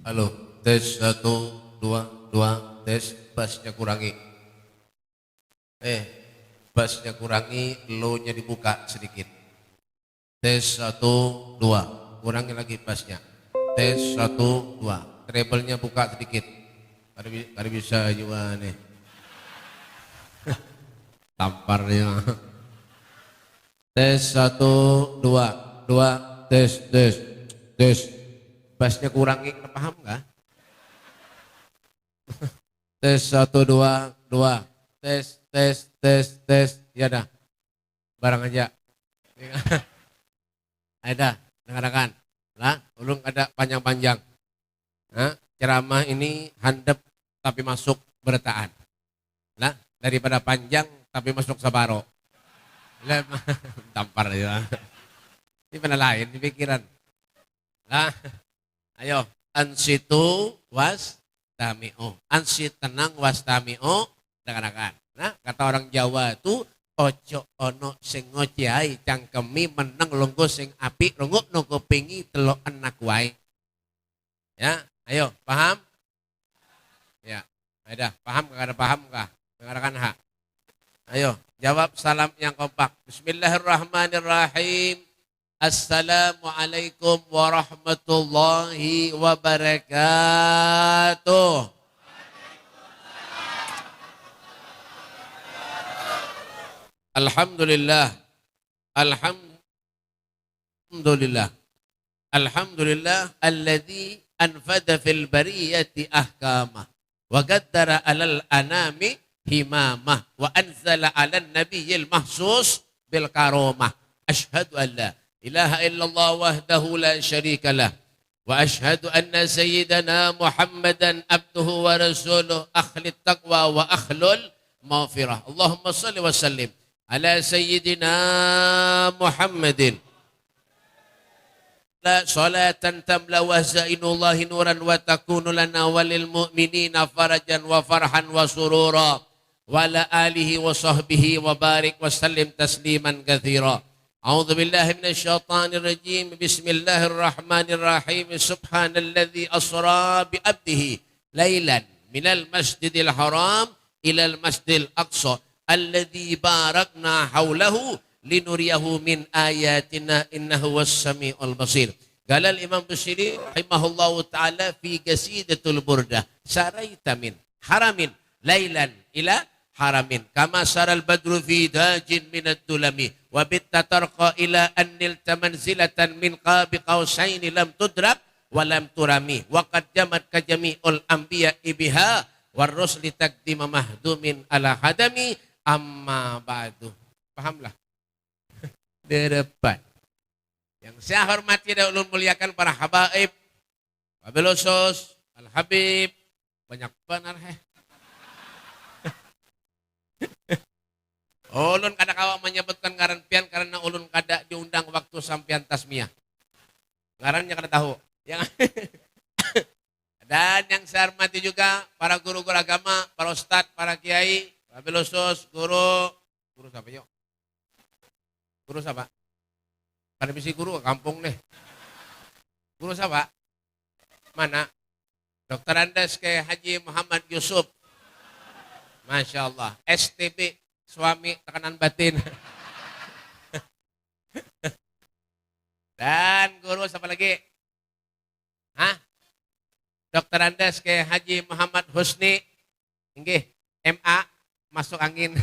Halo, tes satu, dua, tes, bassnya kurangi. Bassnya kurangi, low-nya dibuka sedikit. Tes satu, dua, kurangi lagi bassnya. Tes satu, dua, treble-nya buka sedikit. Kada bisa juga nih. Tamparnya. Tes satu, dua, tes. Bassnya kurangi, paham nggak? Tes satu, dua, tes, ya dah, barang aja. Ada, dengarkan. Lah, ulun ada panjang-panjang. Nah, ceramah ini handap tapi masuk bertaan. Lah, daripada panjang tapi masuk sabaro. Lah, tampar ya. Ini pernah lain di pikiran. Lah, ayo, ansitu was tami'u. Ansit tenang was tami'u, dengarkan. Nah, kata orang Jawa itu ojo ono sing ngociai cangkemi meneng lungguh sing api runguk no kupingi telok anak wae. Ya, ayo, paham? Ya, ada paham kah? Ada paham kah? Dengarkan ha. Ayo, jawab salam yang kompak. Bismillahirrahmanirrahim. Assalamualaikum warahmatullahi wabarakatuh. Alhamdulillah. Alhamdulillah. Alhamdulillah alladzi anfada fil bariyati ahkamah wa qaddara alal anami himamah wa anzala alal nabiyyil mahsus bil karomah. Ashhadu an la ilaha illallah wahdahu la syarika lah wa ashhadu anna sayyidana Muhammadan abduhu wa rasuluh akhlit taqwa wa akhlul maghfirah. Allahumma salli wa sallim ala sayyidina Muhammadin la salatan tamla wa zainullahi nuran wa takunu lana walil mu'minina farajan wa farhan wa surura wa ala alihi wa sahbihi wa barik wa sallim tasliman kathira. A'udzu billahi minasyaitonir rajim. Bismillahirrahmanirrahim. Subhanalladzi asra bi abdihi lailan minal masjidil haram ilal masjidil aqsa alladzi barakna haulahu linuriyahu min ayatina innahu was-sami'ul basir. Qala al-Imam Busiri rahimahullahu taala fi qasidatul burdah saraita min haramin lailan ila haramin kama saral badru fi dajin minad dulami wa bitta tarqa ila annil tamanzilatan min qabi qausaini lam tudrak wa lam turami wa qad jamat ka jami'ul anbiya biha war rusli taqdima mahdumin ala hadami amma ba'du. Pahamlah di depan. Yang saya hormati dan ulun muliakan para habaib, Wabil Usus, Al-Habib, banyak benar Ulun kada kawa menyebutkan ngaran pian karena ulun kada diundang waktu sampian tasmiyah. Ngarannya kada tahu. Dan yang saya hormati juga para guru-guru agama, para ustadz, para kiai, Wabil Usus, guru siapa yuk? Guru siapa? Kada bisi guru ke kampung nih. Guru siapa? Mana? Dr. Andes ke Haji Muhammad Yusuf. Masya Allah. STB, suami tekanan batin. Dan guru siapa lagi? Hah? Dr. Andes ke Haji Muhammad Husni. Inggih, MA, masuk angin.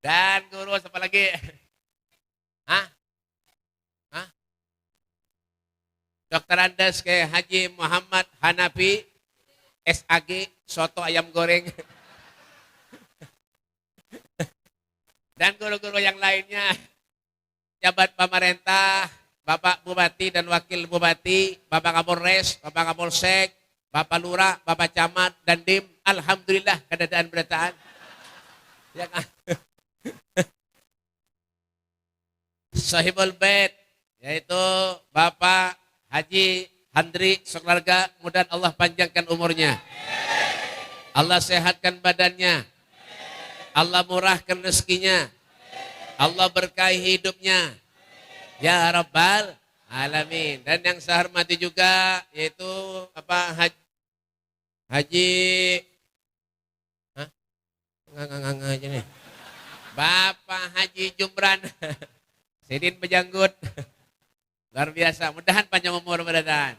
Dan guru siapa lagi? Hah? Hah? Dr. Andes ke Haji Muhammad Hanafi SAG soto ayam goreng. Dan guru-guru yang lainnya, jabat pemerintah, Bapak Bupati dan Wakil Bupati, Bapak Kapolres, Bapak Kapolsek, Bapak Lurah, Bapak Camat, dan Dim. Alhamdulillah keadaan berataan. Ya kan? Sahibul Bait, yaitu Bapak Haji Handri sekeluarga, mudah Allah panjangkan umurnya, Allah sehatkan badannya, Allah murahkan rezekinya, Allah berkahi hidupnya, ya Rabbal Alamin. Dan yang saya hormati juga yaitu apa Haji Hah? Nggak aja nih. Bapak Haji Jumran. Sidin Bejanggut. Luar biasa. Mudahan panjang umur mudah-mudahan.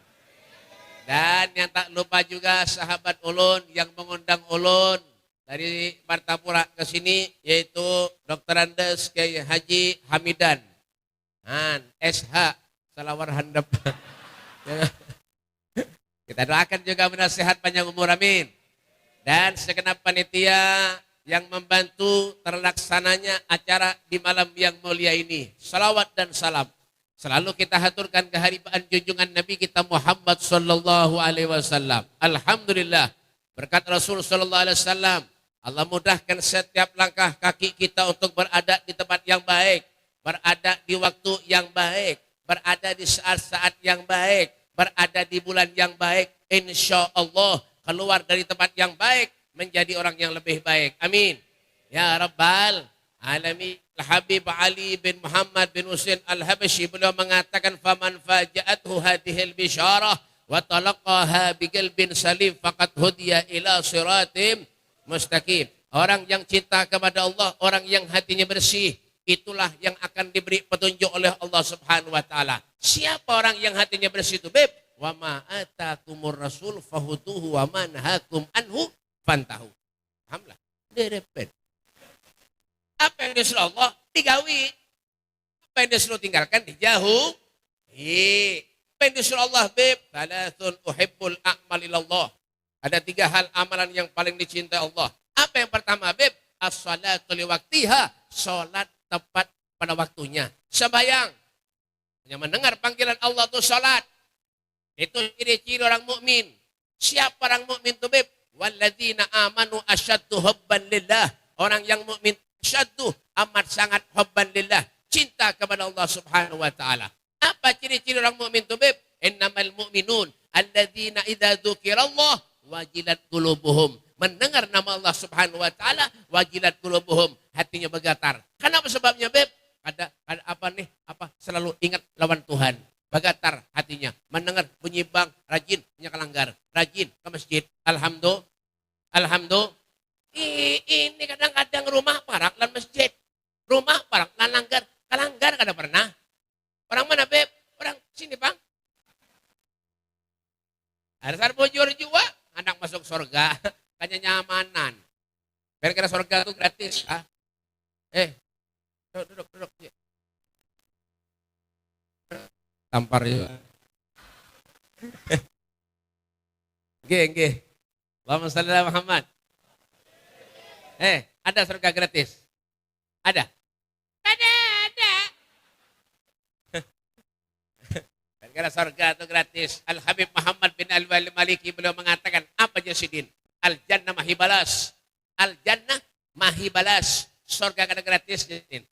Dan yang tak lupa juga sahabat ulun yang mengundang ulun dari Martapura ke sini yaitu Dr. Andes Kiai Haji Hamidan. SH Salawar Handap. Kita doakan juga mudah sehat panjang umur amin. Dan segenap panitia yang membantu terlaksananya acara di malam yang mulia ini. Salawat dan salam selalu kita haturkan keharibaan junjungan Nabi kita Muhammad sallallahu alaihi wasallam. Alhamdulillah berkat Rasul sallallahu alaihi wasallam Allah mudahkan setiap langkah kaki kita untuk berada di tempat yang baik, berada di waktu yang baik, berada di saat-saat yang baik, berada di bulan yang baik. Insya Allah keluar dari tempat yang baik menjadi orang yang lebih baik. Amin. Ya Rabbal Alamin. Habib Ali bin Muhammad bin Husain Al-Habashi beliau mengatakan faman faja'athu hadhil bisyarah wa talaqaha biqalbin salim faqad hudiya ila siratim mustaqim. Orang yang cinta kepada Allah, orang yang hatinya bersih, itulah yang akan diberi petunjuk oleh Allah Subhanahu wa taala. Siapa orang yang hatinya bersih itu, Beb? Wa ma atakumur rasul fahutuhu wa ma nahakum anhu fantahu. Pahamlah? Direpet. Apa yang disuruh Allah digawi. Apa yang disuruh tinggalkan dijauh. Apa yang disuruh Allah, Beb? Thalathun uhibbul a'mal ilallah. Ada 3 hal amalan yang paling dicintai Allah. Apa yang pertama, Beb? As-salatu liwaktiha. Salat tepat pada waktunya. Sembahyang. Yang mendengar panggilan Allah itu salat. Itu ciri-ciri orang mukmin. Siapa orang mukmin itu, Beb? Walladzina amanu asyaddu hubban lillah. Orang yang mukmin asyaddu amat sangat hubban lillah. Cinta kepada Allah Subhanahu wa taala. Apa ciri-ciri orang mukmin itu, Beb? Innamal mu'minun alladzina idza dzukirallah wajilat qulubuhum. Mendengar nama Allah Subhanahu wa taala wajilat qulubuhum, hatinya bergetar. Kenapa sebabnya, Beb? Ada apa nih? Apa selalu ingat lawan Tuhan. Bergetar hatinya. Mendengar bunyi bang, rajin punya kelanggar, rajin ke masjid. Alhamdulillah. Ini kadang-kadang rumah parak lan masjid. Rumah parak lan langgar. Kelanggar kada pernah. Orang mana, Beb? Orang sini, Bang. Ada bujur juga, anak masuk surga. Kayaknya nyamanan. Kira-kira surga itu gratis. Ah. Duduk. Tampar juga. Nggih. Allahumma shalli ala Muhammad. Ada surga gratis? Ada? Ada. Karena surga itu gratis. Al-Habib Muhammad bin Al-Wali Maliki beliau mengatakan, apa Jasidin? Al-Jannah mahibalas. Al-Jannah mahibalas. Surga kada gratis, Jasidin.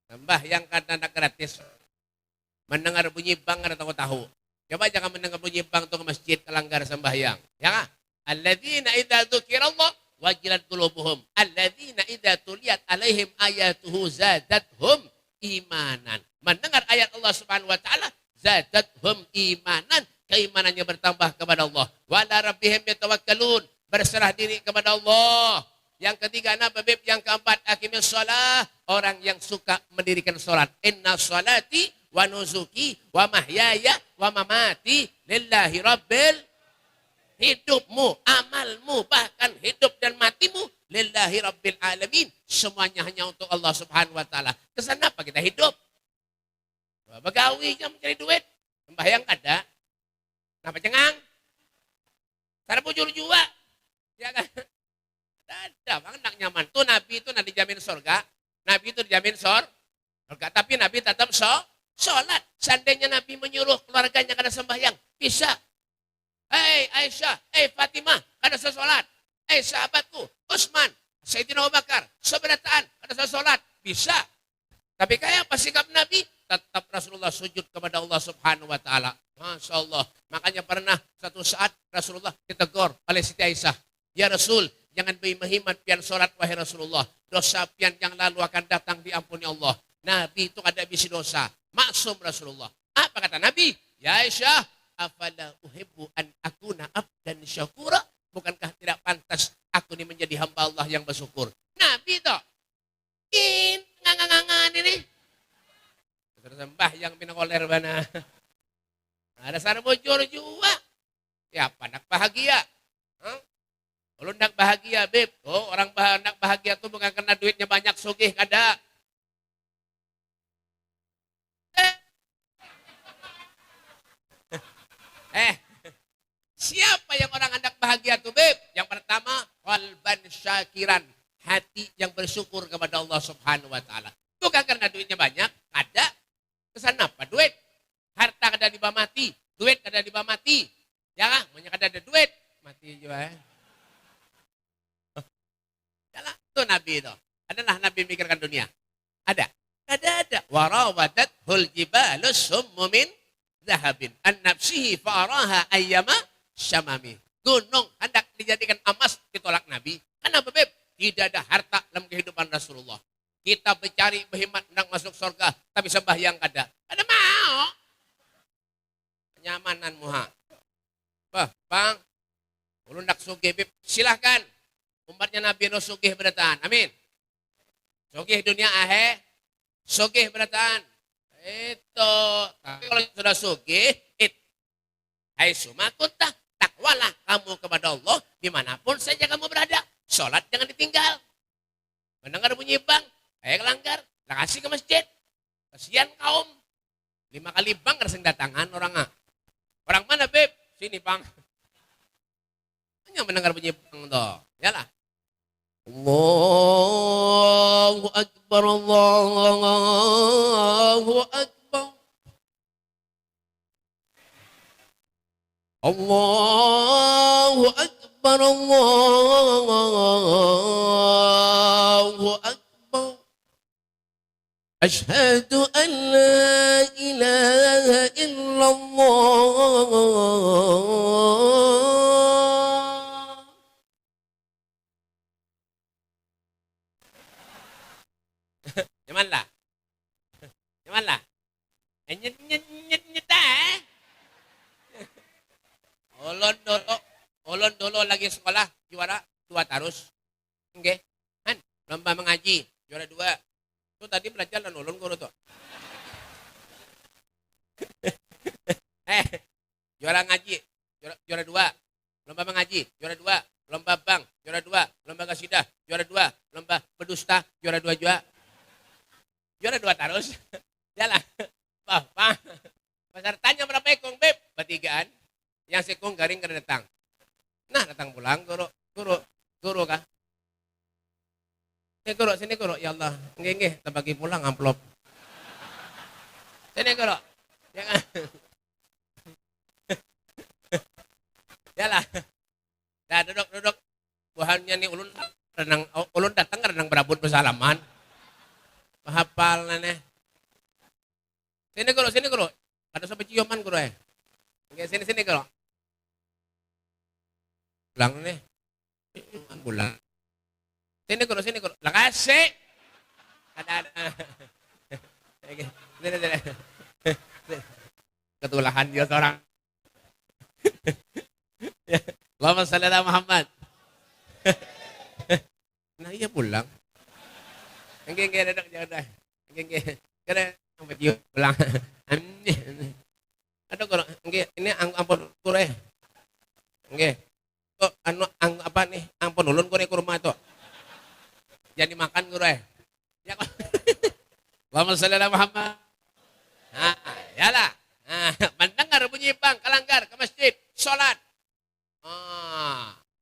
Tambah yang kada gratis. Mendengar bunyi bang kada tahu-tahu. Coba jangan mendengar bunyi bang itu ke masjid kelanggar sembahyang. Ya kan? Alladzina idza dzukirallah wajilat qulubuhum. Alladzina idza tuliyat alaihim ayatuhu zadathum imanan. Mendengar ayat Allah Subhanahu wa taala zadathum imanan, keimanannya bertambah kepada Allah. Wa ala rabbihim yatawakkalun, berserah diri kepada Allah. Yang ketiga apa, Beb? Yang keempat, aqimis shalah, orang yang suka mendirikan salat. Inna salati wa nusuki wa mahyaya wa mamati lillahi rabbil. Hidupmu, amalmu, bahkan hidup dan matimu lillahi rabbil alamin. Semuanya hanya untuk Allah Subhanahu wa taala. Kesana apa kita hidup? Begawi jam mencari duit. Sembahyang ada. Kenapa cengang? Cara bujur juga. Ya kan? Ada, bang, enak nyaman. Tuh Nabi itu nanti dijamin surga. Nabi itu dijamin surga. Tapi Nabi tetap sholat. Seandainya Nabi menyuruh keluarganya kada sembahyang, bisa. Hei Aisyah, Fatimah, kada sholat. Sahabatku, Utsman, Sayyidina Abu Bakar, seberataan, kada sholat. Bisa. Tapi kayak apa sikap Nabi? Tetap Rasulullah sujud kepada Allah Subhanahu wa taala. Masya Allah. Makanya pernah satu saat Rasulullah ditegur oleh Siti Aisyah. Ya Rasul, jangan berhimat pian sholat wahai Rasulullah. Dosa pian yang lalu akan datang diampuni Allah. Nabi itu ada bisi dosa. Maksum Rasulullah. kata Nabi, ya Aisyah, afala uhibbu an akuna abdan syakura? Bukankah tidak pantas aku ini menjadi hamba Allah yang bersyukur? Nabi toh. Ngangangangan ini. Terus sembah yang pinakoler bana. Ada sana bocor juga. Ya apa nak bahagia? Huh? Kalau nak bahagia, Beb. Oh, orang nak bahagia tuh bukan karena duitnya banyak, sugih kada. Siapa yang orang hendak bahagia tuh, Beb? Yang pertama, qalban syakiran, hati yang bersyukur kepada Allah Subhanahu wa taala. Bukan karena duitnya banyak, ada. Kesan apa duit? Harta kada dibawa mati, duit kada dibawa mati. Ya kan? Maunya kada ada duit, mati juga. Yalah, itu Nabi itu. Adalah Nabi mikirkan dunia. Ada. Ada. Warawadat hul jibalus summu min zahabin an nafsihi fa'araha ayyama syamami. Gunung hendak dijadikan emas ditolak Nabi. Kenapa, Beb? Tidak ada harta dalam kehidupan Rasulullah. Kita bercari berhemat hendak masuk surga, tapi sembahyang kada. Kada mau. Kenyamanan muha. Bang, ulun ndak sugih, Beb. Silahkan. Umatnya Nabi no sugih beratan. Amin. Sugih dunia sugih beratan. Itu. Tapi kalau sudah sugih, hai sumakuntah, takwalah kamu kepada Allah dimanapun saja kamu berada. Sholat jangan ditinggal. Mendengar bunyi bang, kelanggar, kasih ke masjid. Kasihan kaum. 5 kali bang reseng datangan orang. Orang mana, Beb? Sini bang. Hanya mendengar bunyi bang toh. Yalah. Allahu Akbar, Allahu Akbar. Allahu Akbar, Allahu Akbar. Asyhadu an la ilaha illallah. Nyamanlah. Nyamanlah. Nyet. Ulun dulu lagi sekolah juara 2 tarus. Nggih. Kan lomba mengaji juara 2. Tuh tadi belajar dan ulun guru tuh. Juara ngaji juara 2. Lomba mengaji juara 2. Lomba bank juara 2. Lomba kasidah juara 2. Lomba berdusta juara 2 juga. Juara 2 tarus. Jalan. Pak. Pesertanya berapa ekong, Beb? Bertigaan. Yang sekong garing kada datang. Nah, datang pulang guru kah? Sini guru. Ya Allah. Nggih, kita bagi pulang amplop. Sini guru. Jangan. Yalah. Dah duduk. Buhannya nih ulun datang renang berabut bersalaman. Hafal nane. Sini guru. Ada sampai ciuman guru Oke, sini guru. Pulang nih. Pulang. Sini guru. Lakasih. Ada. Oke. Sini. Ketulahan dia seorang. Allahumma shalli ala Muhammad. Nah, iya pulang. Enggak ada jangan. Enggak. Kada sampai dia pulang. Ada guru. Enggak, ini ampun guru Enggak. Kok apa nih? Ampun ulun guru ke rumah tuh. Jadi makan guru Ya kok. Allahumma shalli ala Muhammad. Nah, yalah. Nah, mendengar bunyi bang, kelanggar ke masjid, sholat.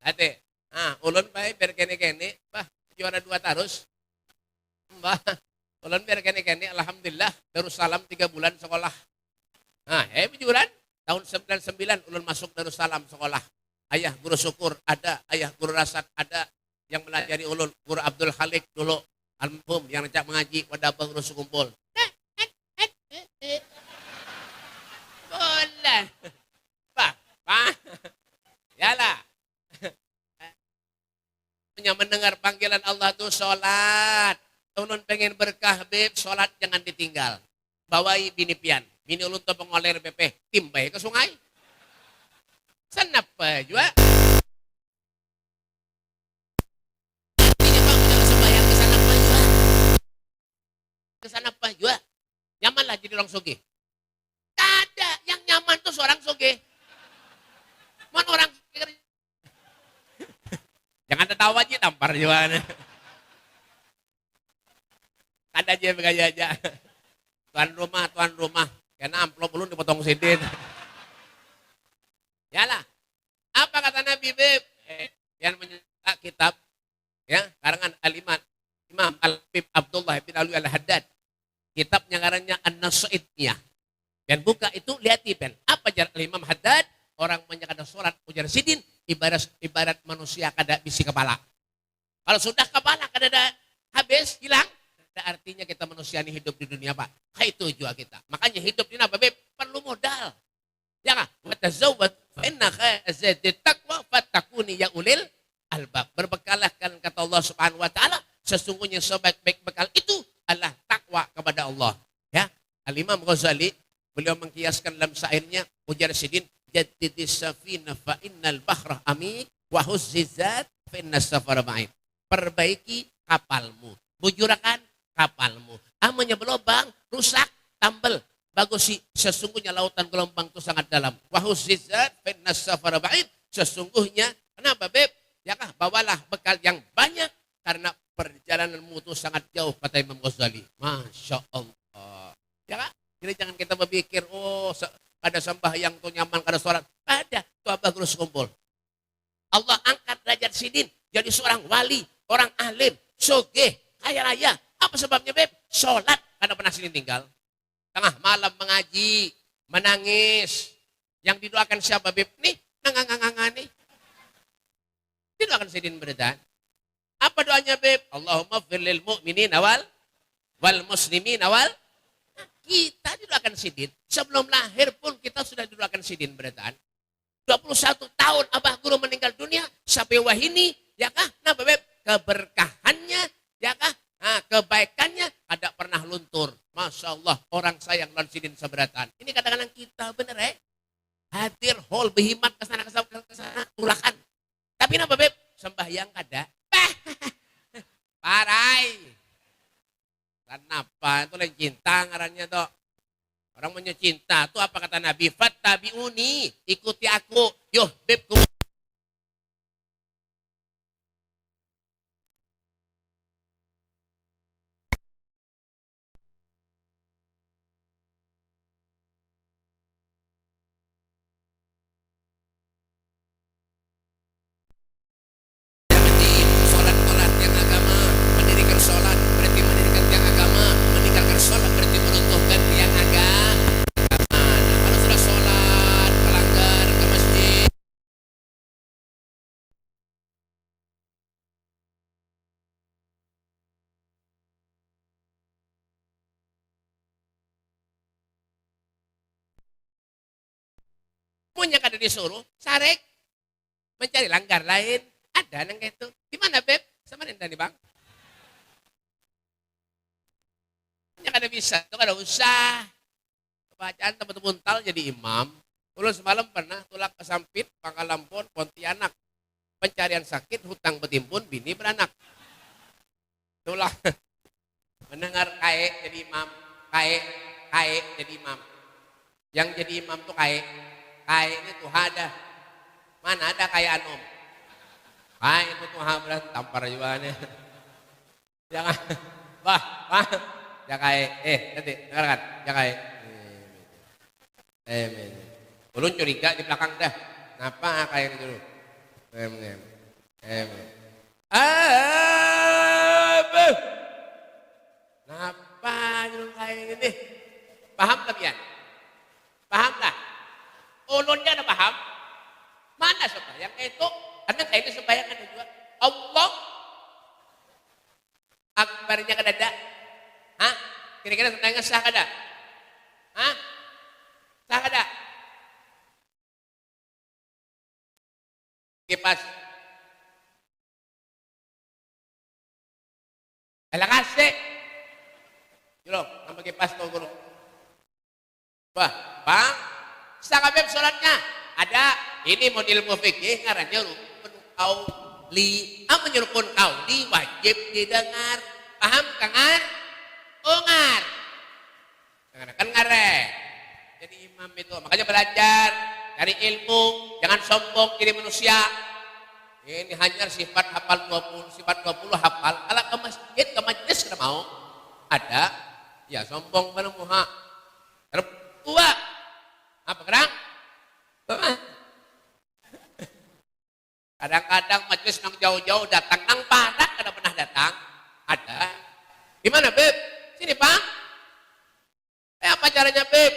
Hati. Ulun baik biar kene-kene, juara 2 tarus. Ulun biar kene-kene, alhamdulillah, Darussalam 3 bulan sekolah. Bujuran, tahun 99 ulun masuk Darussalam sekolah. Ayah guru syukur ada, ayah guru rasad ada, yang melajari ulun, guru Abdul Khalik dulu, almarhum yang ngajak mengaji, wadah guru sukumpul. Boleh. Yalah. Hanya mendengar panggilan Allah itu sholat. Ulun pengen berkah, Beb, sholat jangan ditinggal. bawai bini pian. Bini ulun to pengoler bepeh, timbay ke sungai. Sanapa juga? Artinya bang, jangan sembahyang ke sana apa juga? Ke sana apa juga? Nyaman lah jadi orang sugih. Ada yang nyaman tuh seorang sugih. Mana orang jangan tertawa aja, tampar juga. Ada aja begaya aja. Tuan rumah. Karena amplop belum dipotong sidin. Yalah. Apa kata Nabi Beb? Yang menyetak kitab ya karangan Imam Al-Habib Abdullah bin Alwi Al-Haddad. Kitabnya karannya An-Nasaidiyah. Dan buka itu lihat pen. Apa jarak Imam Haddad? Orang menyakada sholat ujar sidin ibarat manusia kada bisi kepala. Kalau sudah kepala kada habis hilang, ada artinya kita manusia ini hidup di dunia Pak. Itu juga kita. Makanya hidup ini apa Beb? Perlu modal. Ya kan? Wa tazawwad fa inna khairat taqwa fatakuni ya ulil albab. Berbekalah kan kata Allah Subhanahu wa taala, sesungguhnya sebaik-baik bekal itu adalah takwa kepada Allah. Ya. Al-Imam Ghazali beliau mengkiaskan dalam syairnya ujar sidin jaddidis safina fa innal bahra amik wa huzzizat fa innas safara ba'id. Perbaiki kapalmu. Bujurakan kapalmu. Amanya berlobang, rusak, tambel. Bagus sih, sesungguhnya lautan gelombang itu sangat dalam. Wa huzzizat fa innas safara ba'id. Sesungguhnya, kenapa Beb? Ya kah, bawalah bekal yang banyak karena perjalananmu itu sangat jauh kata Imam Ghazali. Masya Allah. Ya kah? Jadi jangan kita berpikir, oh kada sembahyang tuh nyaman, kada sholat. Ada, tuh abah terus kumpul. Allah angkat derajat sidin jadi seorang wali, orang alim, sogeh, kaya raya. Apa sebabnya Beb? Sholat, kada pernah sidin tinggal. Tengah malam mengaji, menangis. Yang didoakan siapa Beb? Nih, ngangang nih. Didoakan sidin berdan. Apa doanya Beb? Allahumma firlil mu'minin wal muslimin wal. Kita didoakan sidin. Sebelum lahir pun kita sudah didoakan sidin berdan. 21 tahun abah guru meninggal dunia. Sampai wahini, ya kah? Nah Beb, keberkahannya, ya kah? Nah, kebaikannya ada pernah luntur. Masya Allah, orang sayang dan sidin seberatan. Ini kadang-kadang kita bener hadir hall behimat kesana tulakan. Tapi apa Beb? Sembahyang kada. Parai. Kenapa? Itu lain cinta ngarannya toh. Orang punya cinta. Itu apa kata Nabi? Fattabi'uni. Ikuti aku. Yuh, Beb. Sholat yang agama. Mendirikan sholat berarti mendirikan yang agama. Meninggalkan sholat berarti meruntuhkan yang agama. Nah, kalau sudah sholat, melanggar ke masjid. Punya kada disuruh, sarek. Mencari langgar lain. Ada yang kayak itu. Gimana Beb? Sama nih Bang? Ya kada bisa, itu kada usah. Bacaan teman buntal jadi imam. Ulun semalam pernah tulak kesampit, Pangkal Lampun, Pontianak. Pencarian sakit, hutang betimbun, bini beranak. Itulah. Mendengar kae jadi imam. Kae jadi imam. Yang jadi imam tuh kae. Kae ini tuh ada. Mana ada kayak anom. Kae itu tuh berat tampar juga nih. Jangan. Wah. Ya kae. Nanti dengarkan. Ya kae. Ulun curiga di belakang dah. Kenapa kayak gitu dulu? Kenapa nyuruh kayak gini? Paham tapi ya? Paham lah? Ulunnya ada paham? Mana sembahyang itu? Karena kayak ini sembahyang ada juga. Allah akbarnya kan ada? Hah? Kira-kira sembahyangnya sah kada? Hah? Sah kada? Kipas. Elang kasih. Julong, nampak kipas tuh guru. Wah, Bang, sakabeb sholatnya ada. Ini model ilmu fikih ngarannya rukun qauli. Amun rukun qauli wajib didengar. Paham, Kangar? Ungar. Kan ngare. Jadi imam itu makanya belajar cari ilmu, jangan sombong jadi manusia. Ini hanya sifat hafal 20, sifat 20 hafal. Kalau ke masjid, ke majelis kada mau. Ada, ya sombong mana muha. Tertua. Apa kerang? Kadang-kadang majelis nang jauh-jauh datang, nang Padang kada pernah datang. Ada. Gimana, Beb? Sini, Pak. Apa caranya, Beb?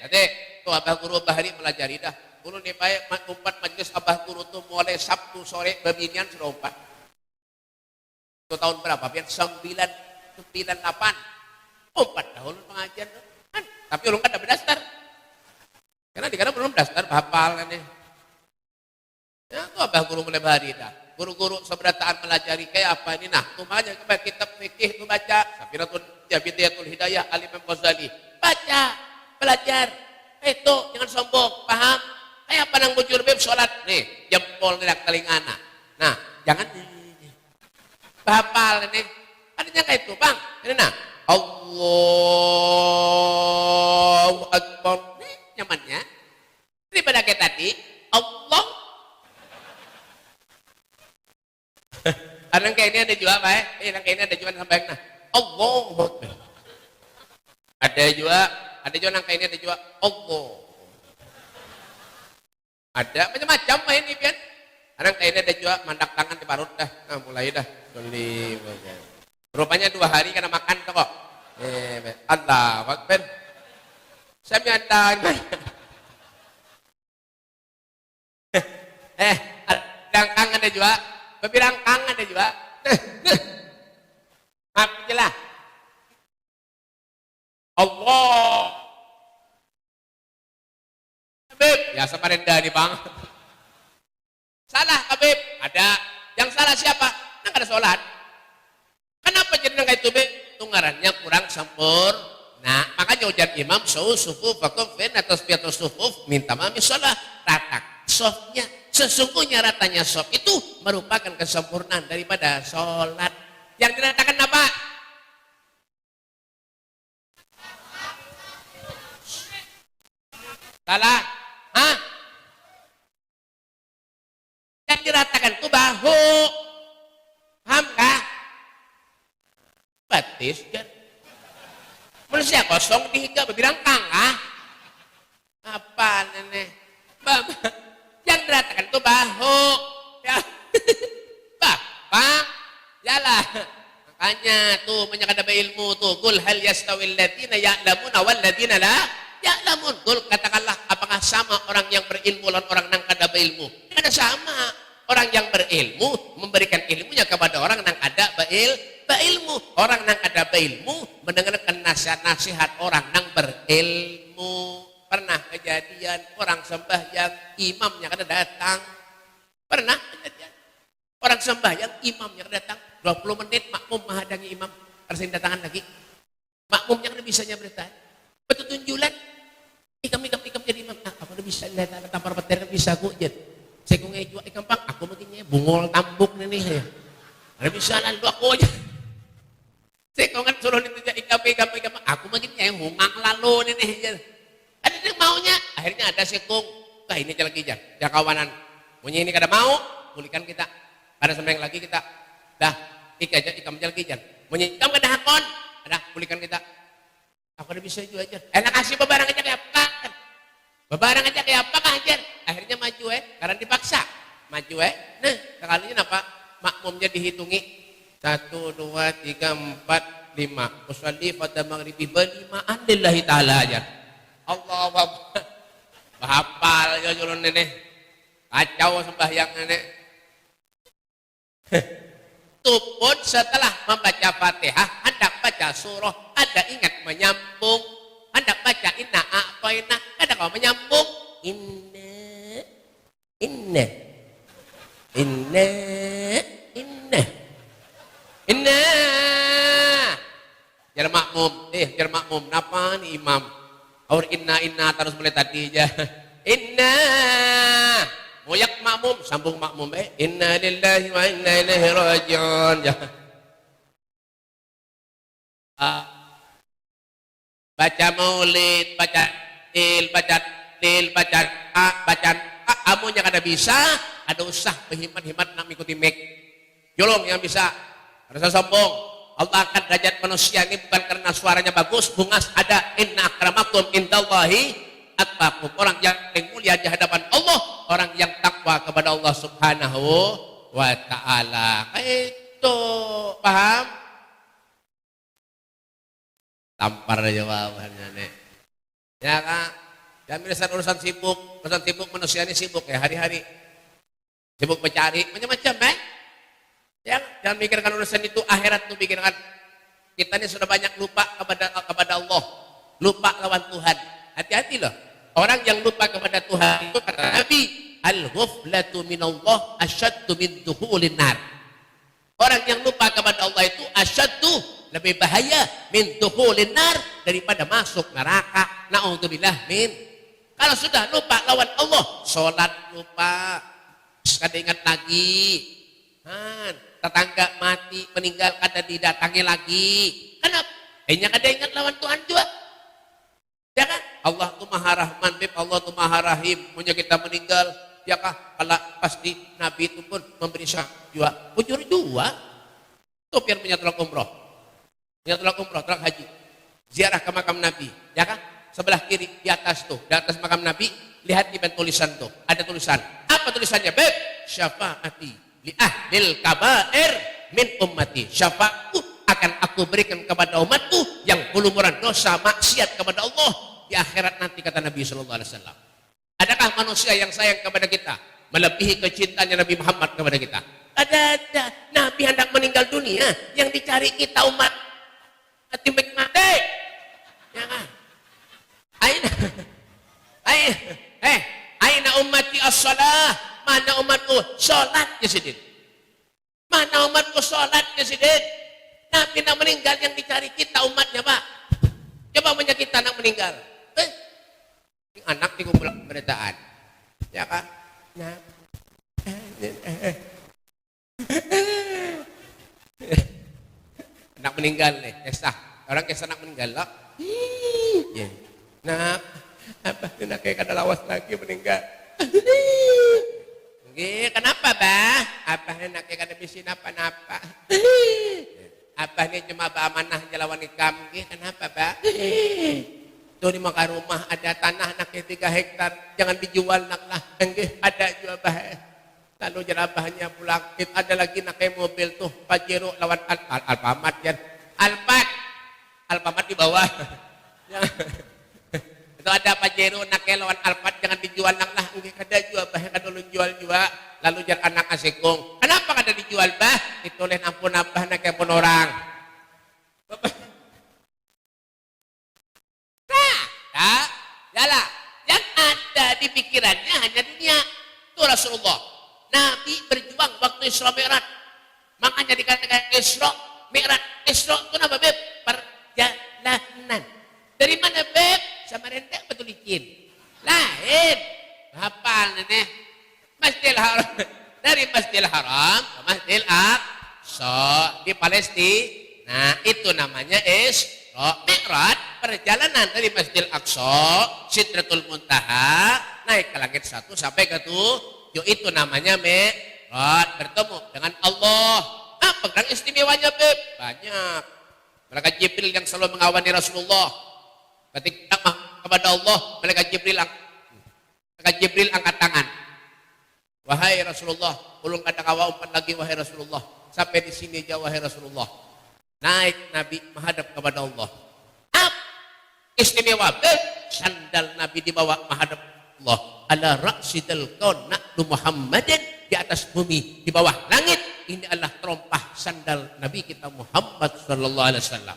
Adik, tuh abah guru bahari melajari dah. Dulu nih baik umpat majelis abah guru tuh mulai Sabtu sore bebinian sudah umpat. Itu tahun berapa? Biar 98. Umpat tahun pengajian tuh. Kan? Tapi ulun kan dapat dasar. Karena di kana belum dasar hafal kan nih. Ya, tuh abah guru mulai bahari dah. Guru-guru seberataan melajari kayak apa ini. Nah, tuh makanya coba kitab fikih tuh baca. Safiratul Bidayatul Hidayah Al-Imam Ghazali. Baca, belajar. Itu jangan sombong, paham? Kayak apa nang bujur beb sholat nih, jempol tidak telingana. Nah, jangan hafal ini. Adanya kayak itu, Bang. Ini nah, Allahu Akbar. Nih, nyamannya. Daripada kayak tadi, Allah. Ada kayak ini ada juga, Pak. Yang kayak ini ada juga sampai nah. Allahu Akbar. Ada juga nang kayak ini ada juga Allah. Ada macam-macam main ini kan. Ada kayak ini ada juga mandak tangan di parut dah. Nah, mulai dah. Rupanya 2 hari karena makan tuh kok. Allahu Akbar. Sami ada. Rangkang ada juga. Babi rangkang ada juga. Apa jelas? Allah. Habib, ya samarenda nih Bang. Salah Habib, ada. Yang salah siapa? Nang ada sholat. Kenapa jadi nang itu Bib? Tunggarannya kurang sempurna. Makanya ujar imam sufuf fakum fin atas piatus sufuf minta mami sholat. Rata sofnya. Sesungguhnya ratanya sof itu merupakan kesempurnaan daripada sholat. Yang diratakan apa? Salah. Hah? Yang diratakan itu bahu. Paham kah? Batis kan? Manusia kosong dihiga berbilang kangkah. Apa nenek? Yang diratakan itu bahu. Ya. Bang, yalah. Makanya tuh menyakada ilmu tuh. Qul hal yastawil ladina ya'lamuna wal ladina la ya'lamun. Qul katakanlah apakah sama orang yang berilmu dan orang yang kada berilmu? Tidak sama. Orang yang berilmu memberikan ilmunya kepada orang yang ada berilmu. Orang yang ada berilmu mendengarkan nasihat-nasihat orang yang berilmu. Pernah kejadian orang sembahyang imamnya kada datang. Pernah kejadian orang sembahyang imamnya kada datang. 20 menit makmum menghadangi imam. Harus datangan lagi. Makmumnya kada bisanya beritahu. Betul tunjulan. Ikam jadi imam. Nah, aku udah bisa lihat ada tampar petir kan bisa aku jet. Saya kong ngejual ikam pang. Aku begini bungol tambuk nih ya. Ada bisa lalu aku aja. Saya kong kan suruh itu ikam. Aku begini yang hungang lalu nih. Ada yang maunya. Akhirnya ada sekong. Nah ini jalan kijan. Ya kawanan. Punya ini kada mau. Pulihkan kita. Ada sembahyang lagi kita. Dah. Ikam jalan kijan. Punya ikam kada hakon. Ada pulihkan kita. Aku udah bisa juga aja. Enak kasih bebarang aja kayak apa? Bebarang aja kayak apa aja? Akhirnya maju karena dipaksa. Maju Nah, sekalinya apa? Makmumnya dihitungi. 1, 2, 3, 4, 5. Usolli pada maghribi berlimaan lillahi ta'ala aja. Allah Akbar. Bahapal ya julun nenek. Kacau sembahyang nenek. Tupun setelah membaca Fatihah, hendak baca surah, ada ingat menyambung, hendak baca inna a'toina, ada kau menyambung inna jar makmum napa nih imam Aur inna terus mulai tadi aja. Inna ngoyak makmum sambung makmum inna lillahi wa inna ilaihi rajiun. Baca maulid, baca til, baca til, baca amunya kada bisa, ada usah berhimat-himat nak mengikuti mic. Jolong yang bisa, rasa sombong. Allah akan derajat manusia ini bukan karena suaranya bagus, bungas ada inna akramakum indallahi atqakum. Orang yang paling mulia di hadapan Allah, orang yang takwa kepada Allah Subhanahu wa taala. Itu paham? Tampar aja jawabannya nih. Ya kan? Dan urusan sibuk manusia ini sibuk ya hari-hari. Sibuk mencari macam-macam ya, jangan pikirkan urusan itu akhirat tuh pikirkan. Kita ini sudah banyak lupa kepada Allah, lupa lawan Tuhan. Hati-hati loh. Orang yang lupa kepada Tuhan itu kata Nabi, al-ghaflatu minallah asyaddu min dukhulin nar. Orang yang lupa kepada Allah itu asyaddu, lebih bahaya min dukhulin nar, daripada masuk neraka. Na'udzubillah min. Kalau sudah lupa lawan Allah, sholat lupa, kada ingat lagi. Tetangga mati, meninggal kada didatangi lagi. Kenapa? Hanya kada ingat lawan Tuhan juga. Ya kan? Allah tu Maha Rahman, Allah tu Maha Rahim. Punya kita meninggal, ya kah? Kalau pasti Nabi itu pun memberi syafaat juga. Ujur juga. Itu biar punya tolak umroh. Punya tolak umroh, tolak haji. Ziarah ke makam Nabi, ya kan? Sebelah kiri di atas tuh, di atas makam Nabi, lihat di tulisan tuh. Ada tulisan. Apa tulisannya, Beb? Syafaati li ahlil kabair min ummati. Syafaatku akan aku berikan kepada umatku yang pelumuran dosa maksiat kepada Allah di akhirat nanti, kata Nabi sallallahu alaihi wasallam. Adakah manusia yang sayang kepada kita melebihi kecintaannya Nabi Muhammad kepada kita? Ada. Nabi hendak meninggal dunia, yang dicari kita umat mati mati. Ya kan? Aina ummati as-salah. Mana umatku sholat ya sidin? Mana umatku sholat ya sidin? Nabi nak meninggal, yang dicari kita umatnya Pak. Coba punya kita nak meninggal. Anak dikumpul pemberitaan. Ya kan? Nah. Anak meninggal nih, kisah. Orang kisah anak meninggal lah. Nah, apa nak kayak kada lawas lagi meninggal. Kenapa bah? Abah nak kayak kada bisin apa-apa. Abah ni cuma amanah jalawan ikam. Kenapa bah? Tuh di maka rumah ada tanah nak 3 hektar, jangan dijual nak lah. Ada juga bah. Lalu jerabahnya pulang. Ada lagi nak kayak mobil tuh Pajero lawan Alfamart ya. Alfamart di bawah. Itu ada Pajero nak kayak lawan Alfamart, jangan dijual nak lah. Kada juga bah, kada ulun jual juga. Lalu jar anak asikung. Kenapa kada dijual bah? Itu lain ampun abah nak kayak pun orang. Yalah, yang ada di pikirannya hanya dunia. Itu Rasulullah. Nabi berjuang waktu Isra Mi'raj. Makanya dikatakan Isra Mi'raj. Isra itu apa Beb? Perjalanan. Dari mana Beb? Sama rentek betul licin. Lain. Hafal nih. Masjidil Haram. Dari Masjidil Haram ke Masjidil Aqsa di Palestina. Nah, itu namanya Isra Mi'raj. Perjalanan dari Masjidil Aqsa, Sidratul Muntaha, naik ke langit 1 sampai ke 7, itu namanya Mi'raj, bertemu dengan Allah. Apa yang istimewanya Beb? Banyak. Malaikat Jibril yang selalu mengawani Rasulullah. Ketika kepada Allah, Malaikat Jibril angkat tangan. Wahai Rasulullah, ulun kadang awa umpan lagi wahai Rasulullah. Sampai di sini aja wahai Rasulullah. Naik Nabi menghadap kepada Allah. Istimewa sandal Nabi dibawa menghadap Allah. Ala ra'sidil kaun na'lu Muhammadin, di atas bumi, di bawah langit. Ini adalah terompah sandal Nabi kita Muhammad sallallahu alaihi wasallam.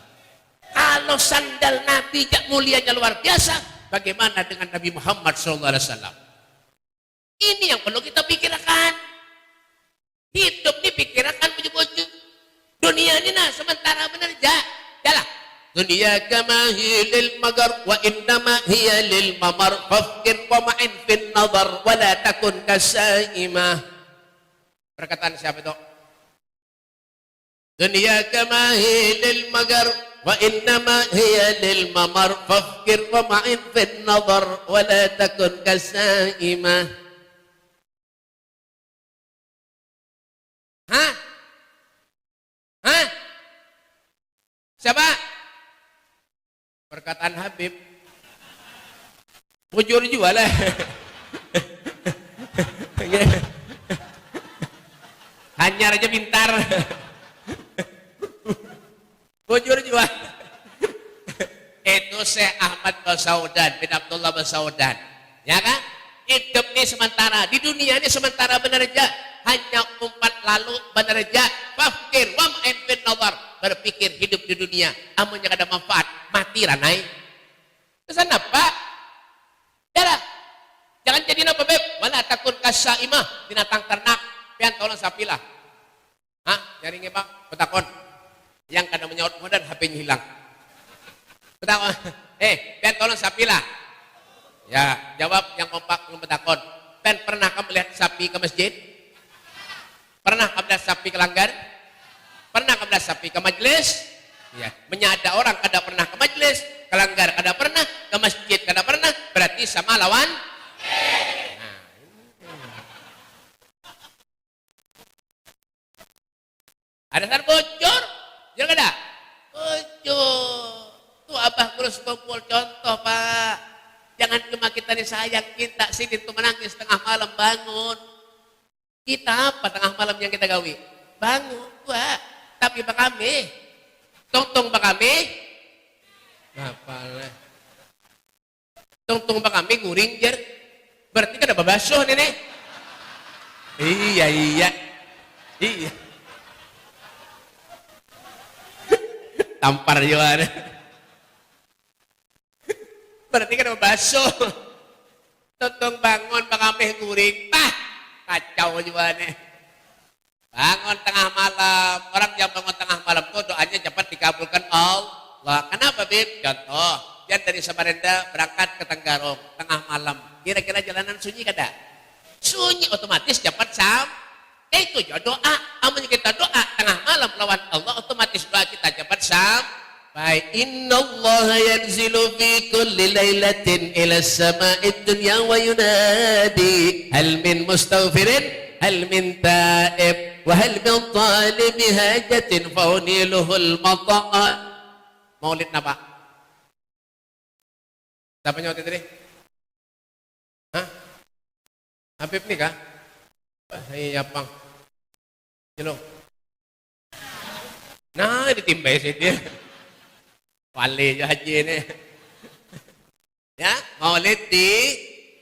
Kalau sandal Nabi jak mulianya luar biasa, bagaimana dengan Nabi Muhammad sallallahu alaihi wasallam? Ini yang perlu kita pikirkan. Hidup ini pikirkan bujuk-bujuk. Dunia ini nah sementara benar. Jalan. dunia kama hiya lil magar wa innama hiya lil mamar fafkir wa ma'in fin nazar wa la takun kasaimah. Perkataan siapa itu? Dunia kama hiya lil magar wa innama hiya lil mamar fafkir wa ma'in fin nazar wa la takun kasaimah. Hah? Hah? Siapa? Perkataan Habib. Bujur juga lah. Hanyar aja pintar. Bujur juga. Itu Syekh Ahmad Basaudan bin Abdullah Basaudan. Ya kan? Hidup ini sementara. Di dunia ini sementara benar aja. Hanya umpat lalu benar aja. Fakir wa ma'in bin nazar. Berpikir hidup di dunia, amunnya ada manfaat, mati ranai. Kesan apa? Yalah. Jangan jadi apa beb? Wala takun kasaimah, binatang ternak, pian tolong sapilah. Hah? Nyari ngebak, petakon. Yang kadang menyaut modal HP-nya hilang. Petakon. Pian tolong sapilah. Ya, jawab yang kompak belum petakon. Pian pernah kamu melihat sapi ke masjid? Pernah kamu melihat sapi ke langgar? Pernah ke belas sapi ke majelis? Ya, menyada orang kada pernah ke majelis, ke langgar kada pernah, ke masjid kada pernah, berarti sama lawan. Nah, ada sar bocor, jangan ada. Bocor, tuh abah terus kumpul contoh pak. Jangan cuma kita disayang kita sini tuh menangis tengah malam bangun. Kita apa tengah malam yang kita gawi? Bangun, wah. Tapi pak kami, tong pak kami, apalah, tong pak kami guring jer, berarti kan ada babasuh nenek. Iya, tampar juga, berarti kan ada babasuh. Tong bangun pak kami guring, kacau juga nih. Bangun tengah malam, orang yang bangun tengah malam itu doanya cepat dikabulkan Allah. Kenapa Bib? Contoh, dia dari Samarinda berangkat ke Tenggarong tengah malam. Kira-kira jalanan sunyi kada? Sunyi, otomatis cepat Itu ya doa. Amun kita doa tengah malam lawan Allah, otomatis doa kita cepat sampai. Innallaha yanzilu fi kulli lailatin ila as-sama'id dunya wa yunadi hal min mustaghfirin hal min ta'ib wahal min talibi hajatin fauniluhul mata'a. Maulid napa? Siapa nyawa tadi? Hah? Habib nih kah? Iya pang. Jelo. Nah, ditimbay sih dia. Wali haji ini. Ya, maulid di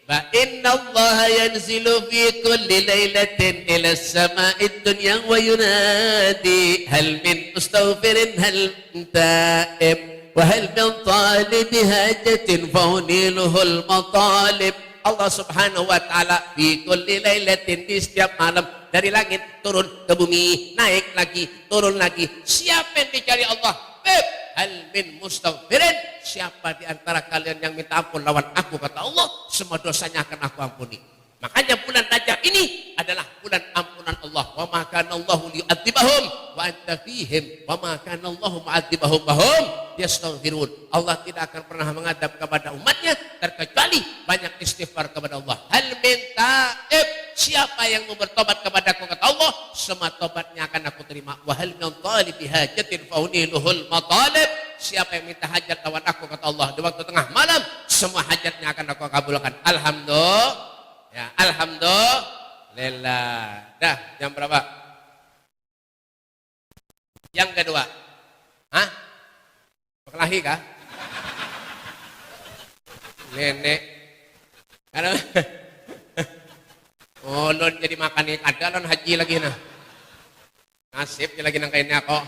Fa inna Allah yanzilu fi kulli lailatin ila as-sama'id dunya wa yunadi hal min mustaghfirin hal min ta'ib wa hal min talibi hajatin fauniluhul matalib. Allah subhanahu wa ta'ala fi kulli lailatin, di setiap malam dari langit turun ke bumi, naik lagi, turun lagi. Siapa yang dicari Allah? Hal min mustaghfirin, siapa di antara kalian yang minta ampun lawan aku, kata Allah, semua dosanya akan aku ampuni. Makanya bulan Rajab ini adalah bulan ampunan Allah. Wa ma kana Allahu liyu'adzibahum wa anta fihim wa ma kana Allahu mu'adzibahum wa hum yastaghfirun. Allah tidak akan pernah mengadab kepada umatnya terkecuali banyak istighfar kepada Allah. Hal min ta'ib, siapa yang mau bertobat kepadaku, kata Allah, semua tobatnya akan aku terima. Wa hal min talibi hajatin fauniluhul matalib, siapa yang minta hajat lawan aku, kata Allah, di waktu tengah malam, semua hajatnya akan aku kabulkan. Alhamdulillah. Ya, alhamdulillah. Dah, jam berapa? Yang kedua. Hah? Berkelahi kah? Nenek. Karena ulun jadi makan ikan, ada lon haji lagi nah. Nasib lagi nang kainnya kok.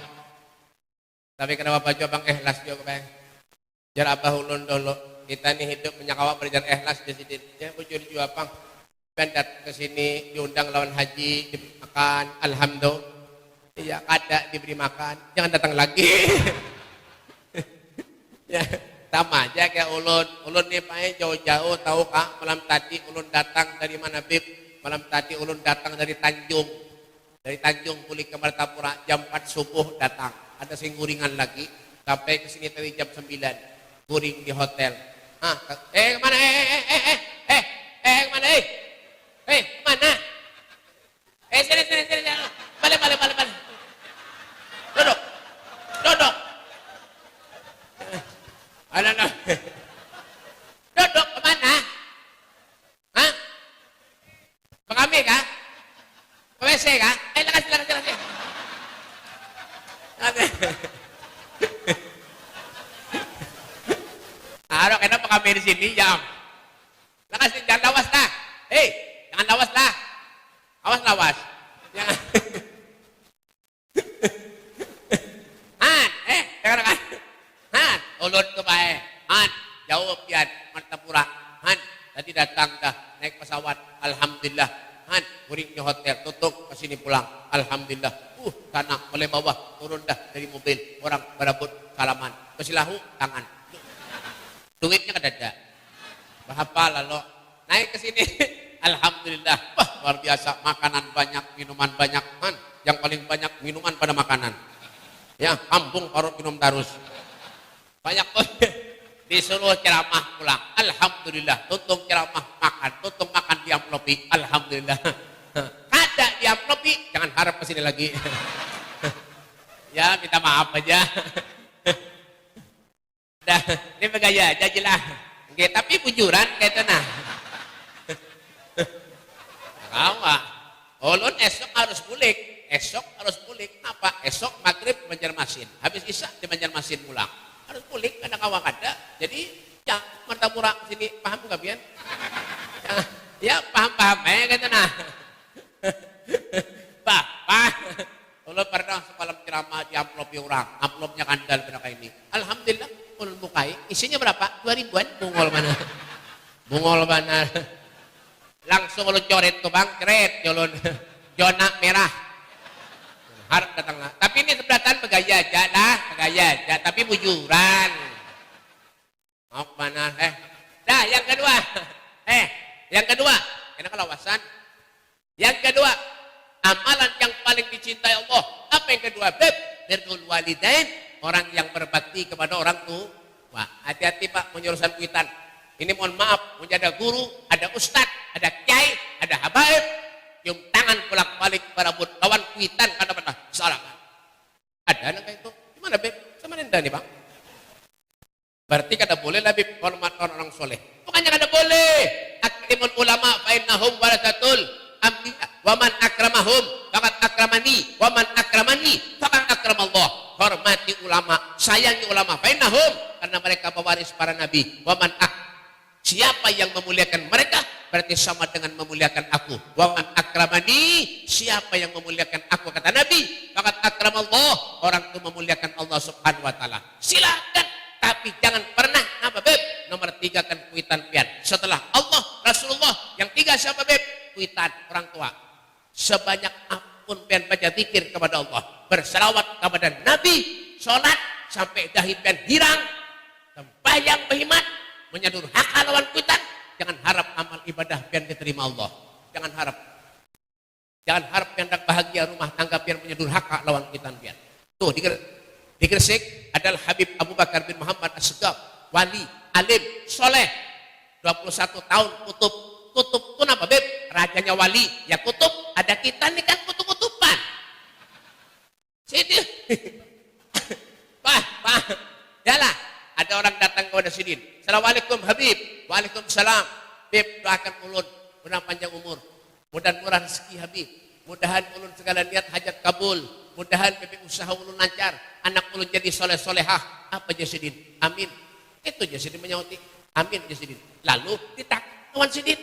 Tapi kenapa baju Bang ikhlas juga Bang? Jar abah ulun dulu. Kita nih hidup menyakawa berjalan ikhlas di sini. Ya bujur juga Bang. Pendat ke sini diundang lawan haji, diberi makan, alhamdulillah. Iya, kada diberi makan, jangan datang lagi. Ya, sama aja kayak ulun. Ulun nih pakai jauh-jauh tahu kak. Malam tadi ulun datang dari mana Bib? Malam tadi ulun datang dari Tanjung. Dari Tanjung pulih ke Martapura jam 4 subuh datang. Ada singguringan lagi sampai ke sini tadi jam 9. Guring di hotel. Ah, kemana? Kemana? Kemana? Sini. Balik. Duduk. Anak. Duduk kemana? Hah? Ke kami kah? Ke WC kah? Silakan. Aduh, kenapa kami di sini jam? Jangan lawas lah. Jangan lawas lah. Awas lawas. Jangan. Jangan. Ulun ke bae. Jauh pian Martapura. Tadi datang dah naik pesawat. Alhamdulillah. Guring di hotel tutup ke sini pulang. Alhamdulillah. Sana oleh bawah turun dah dari mobil. Orang berebut salaman. Kesilahu tangan. Duitnya kan ada. Berapa lalu naik ke sini. Alhamdulillah. Wah, luar biasa. Makanan banyak, minuman banyak. Yang paling banyak minuman pada makanan. Ya, kampung parut minum terus. Banyak pun disuruh ceramah pulang. Alhamdulillah. Tutung ceramah makan. Tutung makan di amplopi. Alhamdulillah. Ada di amplopi. Jangan harap kesini lagi. Ya, minta maaf aja. Dah, ini bergaya aja jelas. Oke, tapi bujuran kayak itu nah. Kawa. Ulun esok harus bulik. Apa? Esok maghrib di Banjarmasin. Habis isya di Banjarmasin pulang. Harus bulik, ada kawan ada. Jadi, ya, Martapura sini paham gak pian? Ya, paham gitu nah. Pak. Ulun pernah semalam ceramah di amplop orang. Amplopnya kandal pada ini. Alhamdulillah, ulun bukai. Isinya berapa? 2.000-an. Bungol mana? Langsung ulun coret tuh bang, ceret ulun. Zona merah. Harap datanglah. Tapi ini sebelatan bergaya aja lah. Tapi bujuran. Mau kemana? Dah, yang kedua. Kena kelawasan. Yang kedua, amalan yang paling dicintai Allah. Apa yang kedua? Birrul walidain. Orang yang berbakti kepada orang tua. Wah, hati-hati Pak menyurusan kuitan. Ini mohon maaf, ada guru, ada ustadz, ada kiai, ada habaib. Cium tangan bolak-balik berebut lawan kuitan karena pernah salahkan. Ada anak kayak itu. Gimana Beb? Sama Nenda nih Bang. Berarti kada boleh lah Beb hormat orang soleh. Bukannya kada boleh. Akrimul ulama fa'innahum warasatul anbiya. Wa man akramahum faqad akramani. Wa man akramani faqad akramallah. Hormati ulama, sayangi ulama. Fa'innahum, karena mereka pewaris para nabi. Wa man siapa yang memuliakan mereka berarti sama dengan memuliakan aku. Wa man akramani, siapa yang memuliakan aku kata Nabi, faqad akramallah, orang itu memuliakan Allah Subhanahu wa taala. Silakan, tapi jangan pernah apa Beb? Nomor 3 kan kuitan pian. Setelah Allah, Rasulullah, yang 3 siapa Beb? Kuitan orang tua. Sebanyak apapun pian baca zikir kepada Allah, berselawat kepada Nabi, salat sampai dahi pian hirang, sembahyang berhimat, menyadur hak lawan kuitan. Jangan harap amal ibadah pian diterima Allah. Jangan harap pian dak bahagia rumah tangga pian menyadur hak lawan kuitan pian. Tuh di Gresik adalah Habib Abu Bakar bin Muhammad As-Segaf, wali, alim, soleh, 21 tahun kutub. Kutub itu apa Beb? Rajanya wali, ya kutub. Ada kita nih kan kutub-kutuban. Sini. Pak. Yalah, ada orang datang kepada Sidin. Assalamualaikum Habib. Waalaikumsalam. Beb, doakan ulun mudah panjang umur, mudah murah rezeki Habib, mudahan ulun segala niat hajat kabul, mudahan bebek usaha ulun lancar, anak ulun jadi soleh-solehah. Apa aja Sidin? Amin. Itu aja Sidin menyauti. Amin aja Sidin. Lalu ditakon Sidin.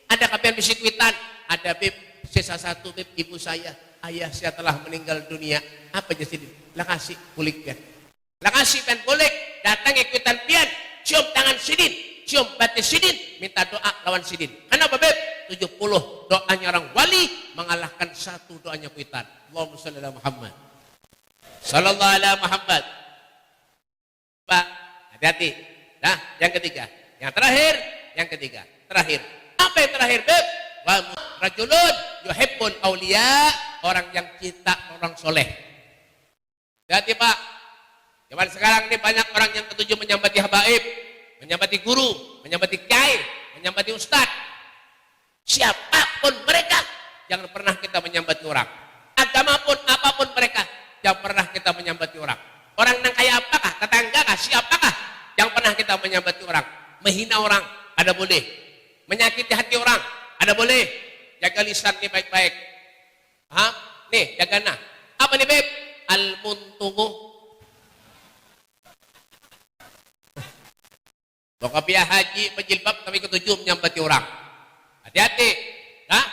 Ada kapan bisi kuitan? Ada Beb, sisa satu Beb, ibu saya, ayah saya telah meninggal dunia. Apa aja Sidin? Lakasih kulik pian. Lakasih pian kulik. Datang ikutan pian. Cium tangan Sidin, cium batis Sidin, minta doa lawan Sidin. Kenapa Beb? 70 doanya orang wali mengalahkan 1 doanya kuitan. Allahumma shalli ala Muhammad. Sallallahu alaihi Muhammad. Pak, hati-hati. Nah, yang ketiga. Yang terakhir, terakhir. Apa yang terakhir, Beb? Wa rajulun yuhibbul auliya, orang yang cinta orang soleh. Hati Pak. Zaman sekarang ini banyak orang yang ketujuh menyambati habaib, menyambati guru, menyambati kiai, menyambati ustadz. Siapapun mereka, jangan pernah kita menyambati orang. Agama pun, apapun mereka, jangan pernah kita menyambati orang. Orang yang kayak apakah, tetangga kah, siapakah, jangan pernah kita menyambati orang. Menghina orang, ada boleh. Menyakiti hati orang, ada boleh. Jaga lisan ini baik-baik. Hah? Nih, jaga nah. Apa nih, Beb? Al-muntuhu. Kopiah haji berjilbab tapi ketujuh menyambati orang. Hati-hati. Nah,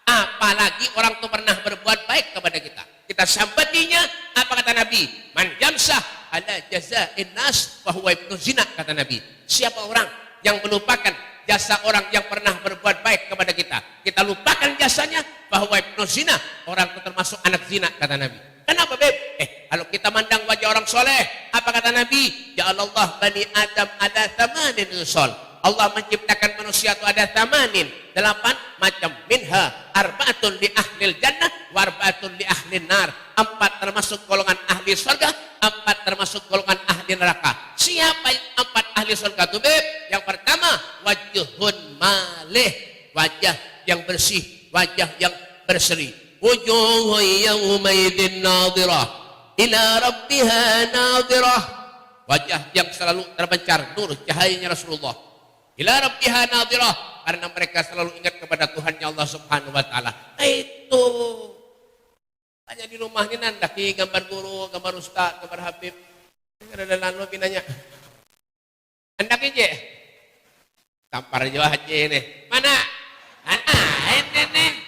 apalagi orang itu pernah berbuat baik kepada kita. Kita sambatinya, apa kata Nabi? Man yamsah ala jaza'in nas fahuwa ibnu zina, kata Nabi. Siapa orang yang melupakan jasa orang yang pernah berbuat baik kepada kita, kita lupakan jasanya, fahuwa ibnu zina, orang itu termasuk anak zina, kata Nabi. Kenapa, Beb? Kalau kita mandang wajah orang soleh, apa kata Nabi? Ya Allah, bani Adam ada thamanin usul. Allah menciptakan manusia itu ada thamanin, 8 macam. Minha arba'atun li ahlil jannah wa arba'atun li ahlin nar. 4 termasuk golongan ahli surga, 4 termasuk golongan ahli neraka. Siapa yang 4 ahli surga itu, Beb? Yang pertama, wajhun malih, wajah yang bersih, wajah yang berseri. Wujuhun yawmaidin nadhirah ila rabbiha nadhirah. Wajah yang selalu terbencar nur cahayanya Rasulullah. Ila rabbiha nadhirah, karena mereka selalu ingat kepada Tuhannya Allah Subhanahu wa taala. Itu hanya di rumah ini nandaki gambar guru, gambar ustaz, gambar habib. Ada lalu binanya. Andaki je. Tampar jawah je ini. Mana? Ini.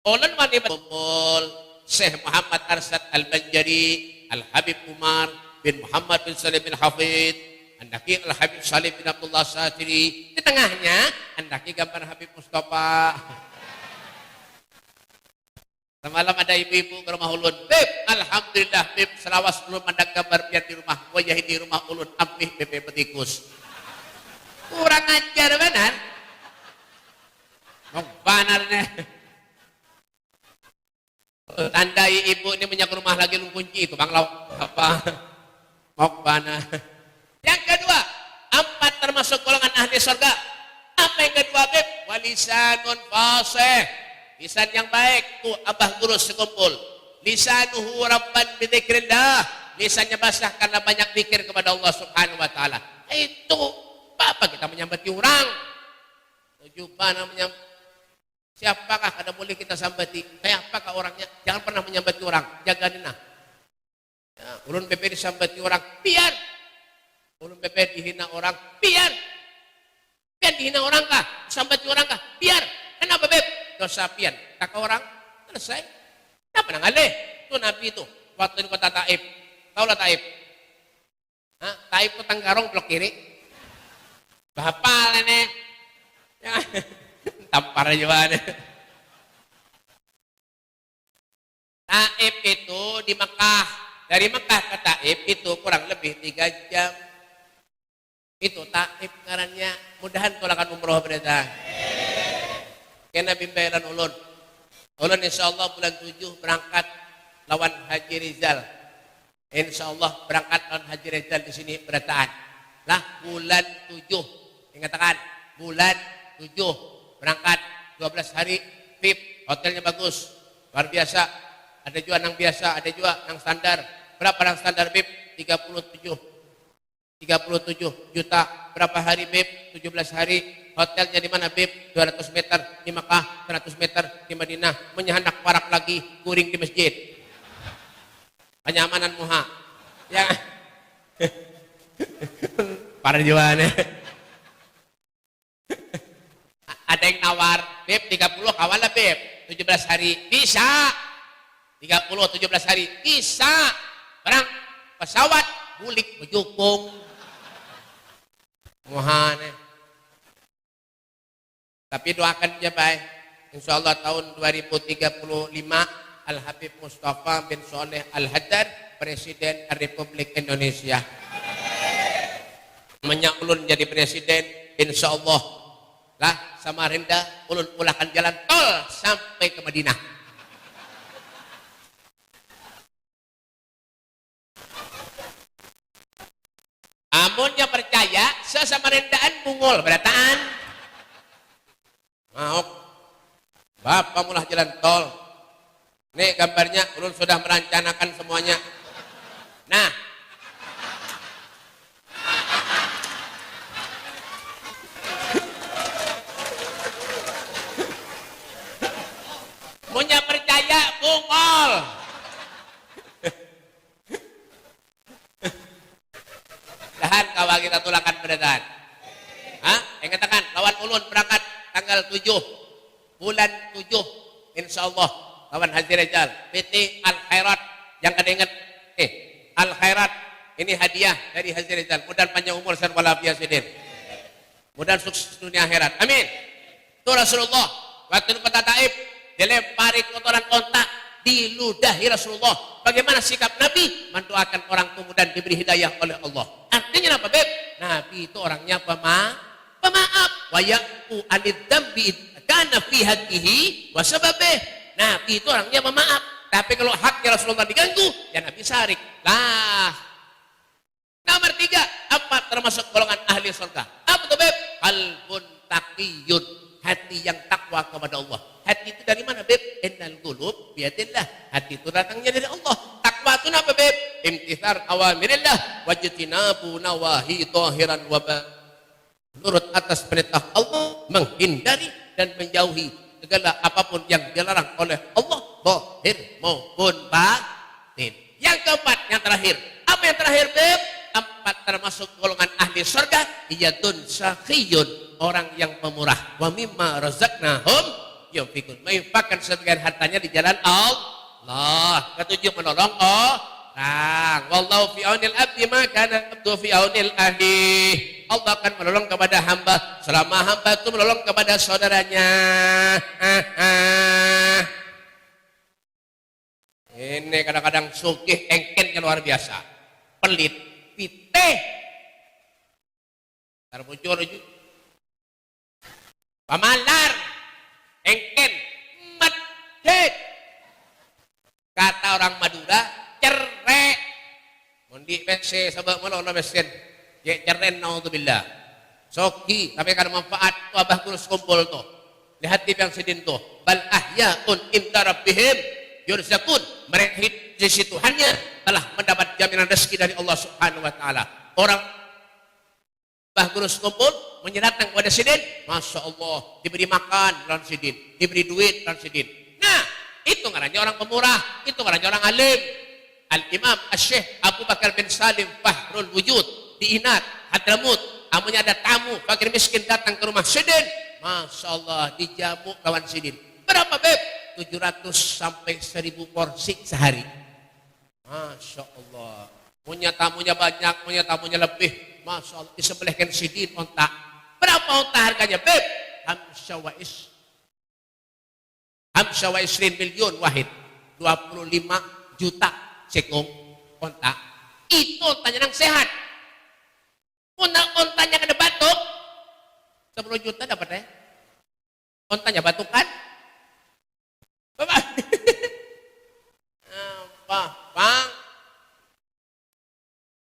Olan mani betul Syekh Muhammad Arsyad Al-Banjari, Al-Habib Umar bin Muhammad bin Salim bin Hafid, andaki Al-Habib Salim bin Abdullah Satiri. Di tengahnya andaki gambar Habib Mustafa. Semalam ada ibu-ibu ke rumah ulun. Beb, alhamdulillah Beb, selawas ulun mandang gambar biar di rumah wajah di rumah ulun ampih Beb petikus. Kurang ajar benar. Mau banar nih. Tandai ibu ini punya rumah lagi lu kunci itu Bang Lau apa mau mana. Yang kedua, 4 termasuk golongan ahli surga. Apa yang kedua, Beb? Walisanun fasih, lisan yang baik tuh abah guru sekumpul. Lisanuhu rabban bidzikrillah, lisannya basah karena banyak zikir kepada Allah Subhanahu wa taala. Itu apa kita menyambati orang? Tujuan namanya. Siapakah kada boleh kita sambati? Kayak apakah orangnya? Jangan pernah menyambati orang. Jaga nina. Ya, ulun BP disambati orang, pian. Ulun BP dihina orang, pian. Pian dihina orang kah? Sambati orang kah? Pian. Kenapa, Beb? Dosa pian. Kakak orang, selesai. Kenapa nangalih? Itu Nabi itu. Waktu di kota Taif. Taulah Taif. Hah? Taif itu Tanggarong blok kiri. Bapal ini. Ya. Tampar aja mana. Taif itu di Mekah. Dari Mekah ke Taif itu kurang lebih 3 jam. Itu Taif ngarannya. Mudahan tolakan umroh berita. Kena bimbayaran ulun. Ulun insyaAllah bulan 7 berangkat lawan Haji Rizal. InsyaAllah berangkat lawan Haji Rizal di sini berataan. Lah bulan 7. Ingatakan bulan 7. Berangkat 12 hari VIP, hotelnya bagus, luar biasa. Ada juga yang biasa, ada juga yang standar. Berapa yang standar VIP? 37 juta. Berapa hari VIP? 17 hari. Hotelnya di mana VIP? 200 meter di Mekah, 100 meter di Madinah. Menyahanak parak lagi, kuring di masjid. Kenyamanan muha. Ya. Para jualannya. Ada yang nawar, Beb 30 kawal lah Beb, 17 hari, bisa. 30, 17 hari, bisa. Barang pesawat, bulik, bejukung. Mohane. Tapi doakan aja baik. Insya Allah tahun 2035 Al-Habib Mustafa bin Soleh Al-Haddad, Presiden Republik Indonesia. Menyak ulun jadi presiden, insya Allah lah Samarinda ulun mulakan jalan tol sampai ke Madinah. Amunnya percaya, sesamarindaan bungul berataan. Mau, bapak mulah jalan tol. Nih gambarnya, ulun sudah merencanakan semuanya. Nah, punya percaya bungol. Dahan kawan kita tulakan berdahan. Hah? Yang katakan lawan ulun berangkat tanggal 7 bulan 7 insyaallah lawan Haji Rizal PT Al Khairat. Yang kada ingat Al Khairat ini hadiah dari Haji Rizal. Mudah panjang umur dan walafiat sidin. Mudah sukses dunia akhirat. Amin. Itu Rasulullah waktu di Kota Taif dilempari kotoran ontak, diludahi Rasulullah. Bagaimana sikap Nabi? Mendoakan orang kemudian diberi hidayah oleh Allah. Artinya apa, Beb? Nabi itu orangnya pemaaf. Wa yaqu anid dzambi kana fi haqqihi wa sababih. Nabi itu orangnya pemaaf. Tapi kalau haknya Rasulullah diganggu, ya Nabi sarik. Lah. Nomor 3, apa termasuk golongan ahli surga? Apa tuh, Beb? Qalbun taqiyun, hati yang takwa kepada Allah. Hati itu dari mana, Beb? Innal qulub biyadillah. Hati itu datangnya dari Allah. Takwa itu apa, Beb? Imtithar awamirillah wajtinabu nawahi dhahiran wa nurut atas perintah Allah, menghindari dan menjauhi segala apapun yang dilarang oleh Allah, zahir maupun batin. Yang keempat, yang terakhir. Apa yang terakhir, Beb? Empat termasuk golongan ahli surga, iyadun sakhiyun, orang yang pemurah. Wa mimma razaqnahum yunfikun, menginfakkan sebagian hartanya di jalan Allah. Ketujuh, menolong orang. Wallahu fi aunil abdi ma kana abdu fi aunil ahli. Allah akan menolong kepada hamba selama hamba itu menolong kepada saudaranya. Ini kadang-kadang sugih engkennya luar biasa. Pelit, piteh. Terbucur juga. Pamalar, engken, medek. Kata orang Madura, cerek. Mundi PC sabak melono mesin. Ya ceren naudzubillah. Soki, tapi kada manfaat tu abah kurus kumpul tu. Lihat tip yang sedin tu. Bal ahyaun inda rabbihim yurzaqun. Mereka di situ hanya telah mendapat jaminan rezeki dari Allah Subhanahu wa taala. Orang bah kurus kumpul menyeratkan kepada sidin, masya Allah, diberi makan dan sidin, diberi duit dan sidin. Nah, itu ngarannya orang pemurah, itu ngarannya orang alim. Al-Imam Asy-Syaikh Abu Bakar bin Salim Fahrul Wujud di Inat, Hadramut. Amunya ada tamu, fakir miskin datang ke rumah sidin, masya Allah, dijamu kawan sidin. Berapa, Beb? 700 sampai 1000 porsi sehari. Masya Allah. Punya tamunya banyak, punya tamunya lebih. Masya Allah, disembelihkan sidin ontak. Berapa ontak harganya, Beb? Hamsa wa isrin miliun wahid. 25 juta sekong ontak. Itu ontanya yang sehat. Ontanya kena batuk. 10 juta dapat ya. Ontanya batuk kan? Bapak. Apa, Bang?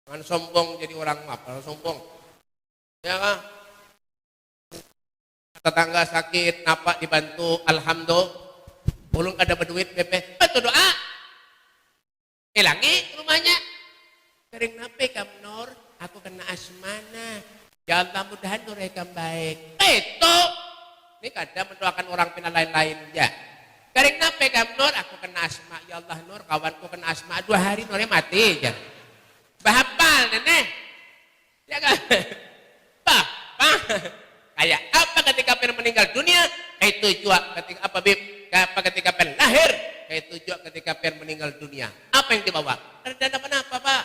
Jangan sombong jadi orang apa? Sombong. Ya kan? Tetangga sakit, napa dibantu, alhamdulillah. Ulun kada berduit, Pepe. Betul doa. Hilangi rumahnya. Kering nape Kam Nur? Aku kena asmana. Ya Allah mudahan Nur ekam baik. Itu. Ini kadang mendoakan orang pina lain-lain ya. Kering nape Kam Nur? Aku kena asma. Ya Allah Nur, kawanku kena asma. 2 hari Nurnya mati aja. Bahapal nenek. Ya kan? Bah. Kayak apa ketika pen meninggal dunia? Itu juga ketika apa Bib? Apa ketika pen lahir? Itu juga ketika pen meninggal dunia. Apa yang dibawa? Tidak ada apa-apa, Pak.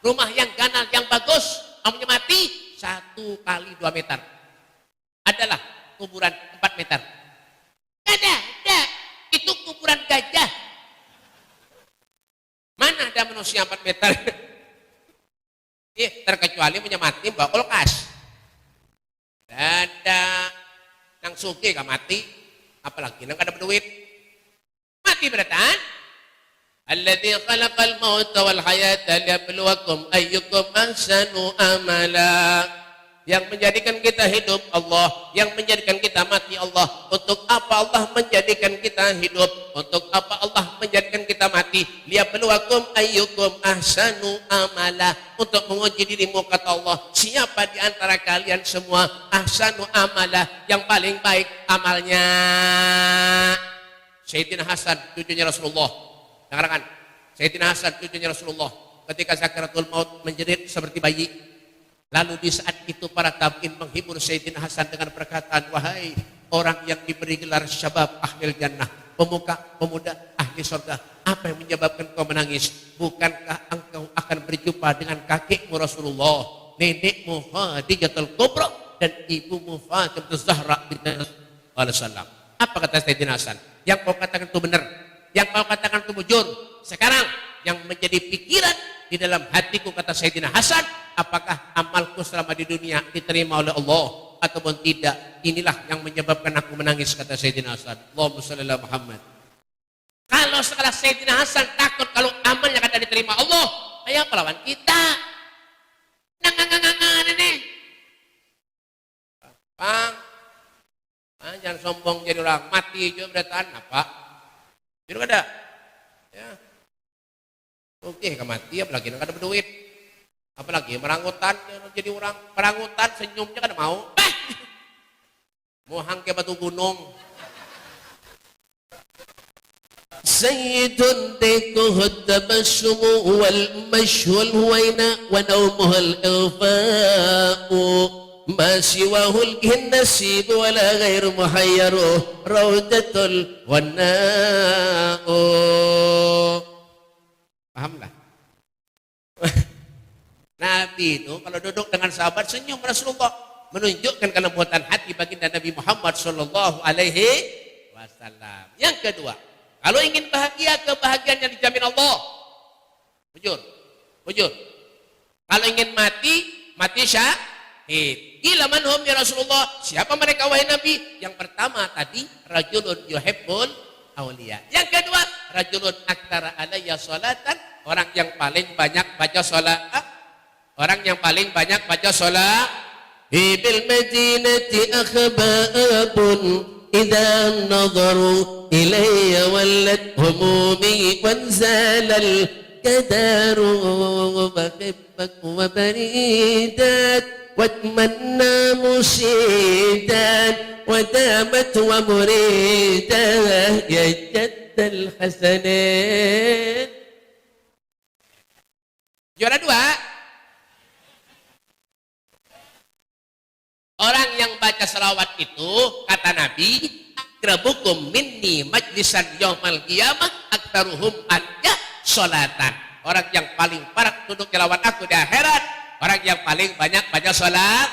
Rumah yang ganal, yang bagus, amunya mati 1 kali 2 meter. Adalah kuburan 4 meter. Ada. Itu kuburan gajah. 4 meter. Terkecuali punya mati bawa kulkas. Ada nang suki gak mati, apalagi nang kada berduit. Mati beratan. Alladzi khalaqal mauta wal hayata liyabluwakum ayyukum ahsanu amala. Yang menjadikan kita hidup Allah, yang menjadikan kita mati Allah. Untuk apa Allah menjadikan kita hidup? Untuk apa Allah menjadikan kita mati? Liyabluwakum ayyukum ahsanu amala. Untuk menguji dirimu, kata Allah, siapa di antara kalian semua ahsanu amala, yang paling baik amalnya. Sayyidina Hasan, cucunya Rasulullah. Dengarkan, Sayyidina Hasan, cucunya Rasulullah, ketika sakaratul maut menjerit seperti bayi. Lalu di saat itu para tabi'in menghibur Sayyidina Hasan dengan perkataan, wahai orang yang diberi gelar syabab ahlil jannah, pemuda ahli surga, apa yang menyebabkan kau menangis? Bukankah engkau akan berjumpa dengan kakekmu Rasulullah, nenekmu Khadijatul Kubra, dan ibumu Fatimah Zahra binti Rasulullah? Apa kata Sayyidina Hasan? Yang kau katakan itu benar, yang kau katakan itu bujur. Sekarang yang menjadi pikiran di dalam hatiku, kata Sayyidina Hasan, apakah amalku selama di dunia diterima oleh Allah ataupun tidak? Inilah yang menyebabkan aku menangis, kata Sayyidina Hasan. Allahumma shalli ala Muhammad. Kalau sekarang Sayyidina Hasan takut kalau amalnya kata diterima Allah, ayo pelawan kita. Nih. Bang, jangan sombong jadi orang mati juga beratan apa? Jadi ada, ya. Oke, kematian apalagi nggak ada berduit, apalagi merangutan jadi orang merangutan senyumnya kan mau, mau hangke batu gunung. Sayyidun dikuhud tabassumu wal mashwal huwaina wa nawmuhul ilfa'u ma siwahul ginnasibu wala ghairu muhayyaru raudatul wanna'u. Pahamlah. Nabi itu kalau duduk dengan sahabat senyum Rasulullah, menunjukkan kelembutan hati baginda Nabi Muhammad sallallahu alaihi wasallam. Yang kedua, kalau ingin bahagia, kebahagiaan yang dijamin Allah. Bujur. Kalau ingin mati syahid. Qila man hum ya Rasulullah? Siapa mereka wahai Nabi? Yang pertama tadi, rajulun yuhibbul awliya. Yang kedua, rajulun aktsara alayya salatan, orang yang paling banyak baca salat. Orang yang paling banyak baca salat. Bil madinati akhbabun idza nadaru ilayya wallat humumi wanzalal kadaru bahibbak wa baridat واتمنى مشيدا ودامت ومريدا يا جد الحسنين. Juara 2, orang yang baca selawat itu, kata Nabi, akrabukum minni majlisan yaumal qiyamah aktaruhum alayya sholatan. Orang yang paling parah duduk di lawan aku di akhirat, orang yang paling banyak baca salat.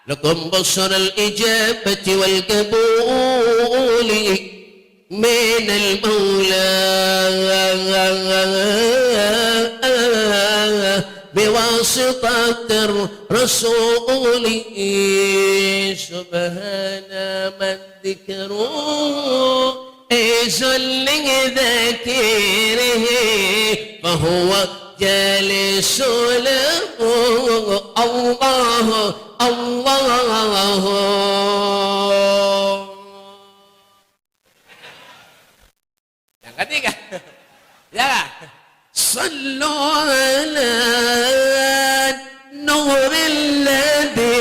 Lakum basarul ijabati wal qabuli minal maula biwasitatir rasuli subhana man dhikruhu izulling dhakirihi fahuwa جالس له الله الله. Yang ketiga, ya, sallu ala nuril ladzi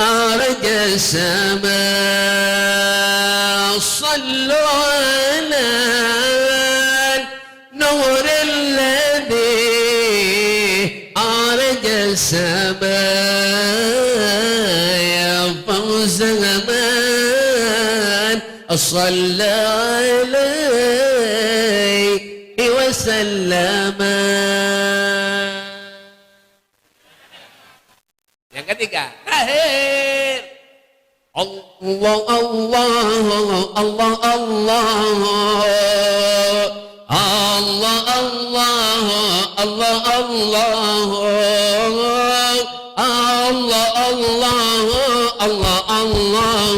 arja sama, sallu ala nuril السماء يا فوز زمان صلى عليه وسلم. Yang ketiga, terakhir, Allah Allah Allah Allah Allah Allah Allah Allah Allah Allah Allah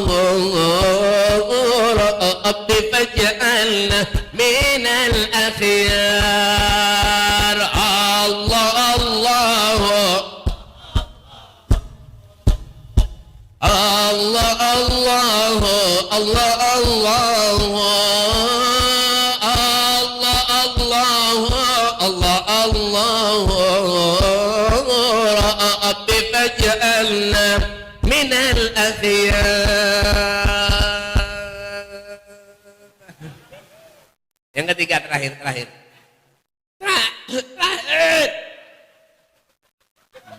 Rabbi faj'alna minal akhyar Allah Allah Allah Allah Allah Allah Allah Rabbi faj'alna minal akhyar. Yang ketiga terakhir.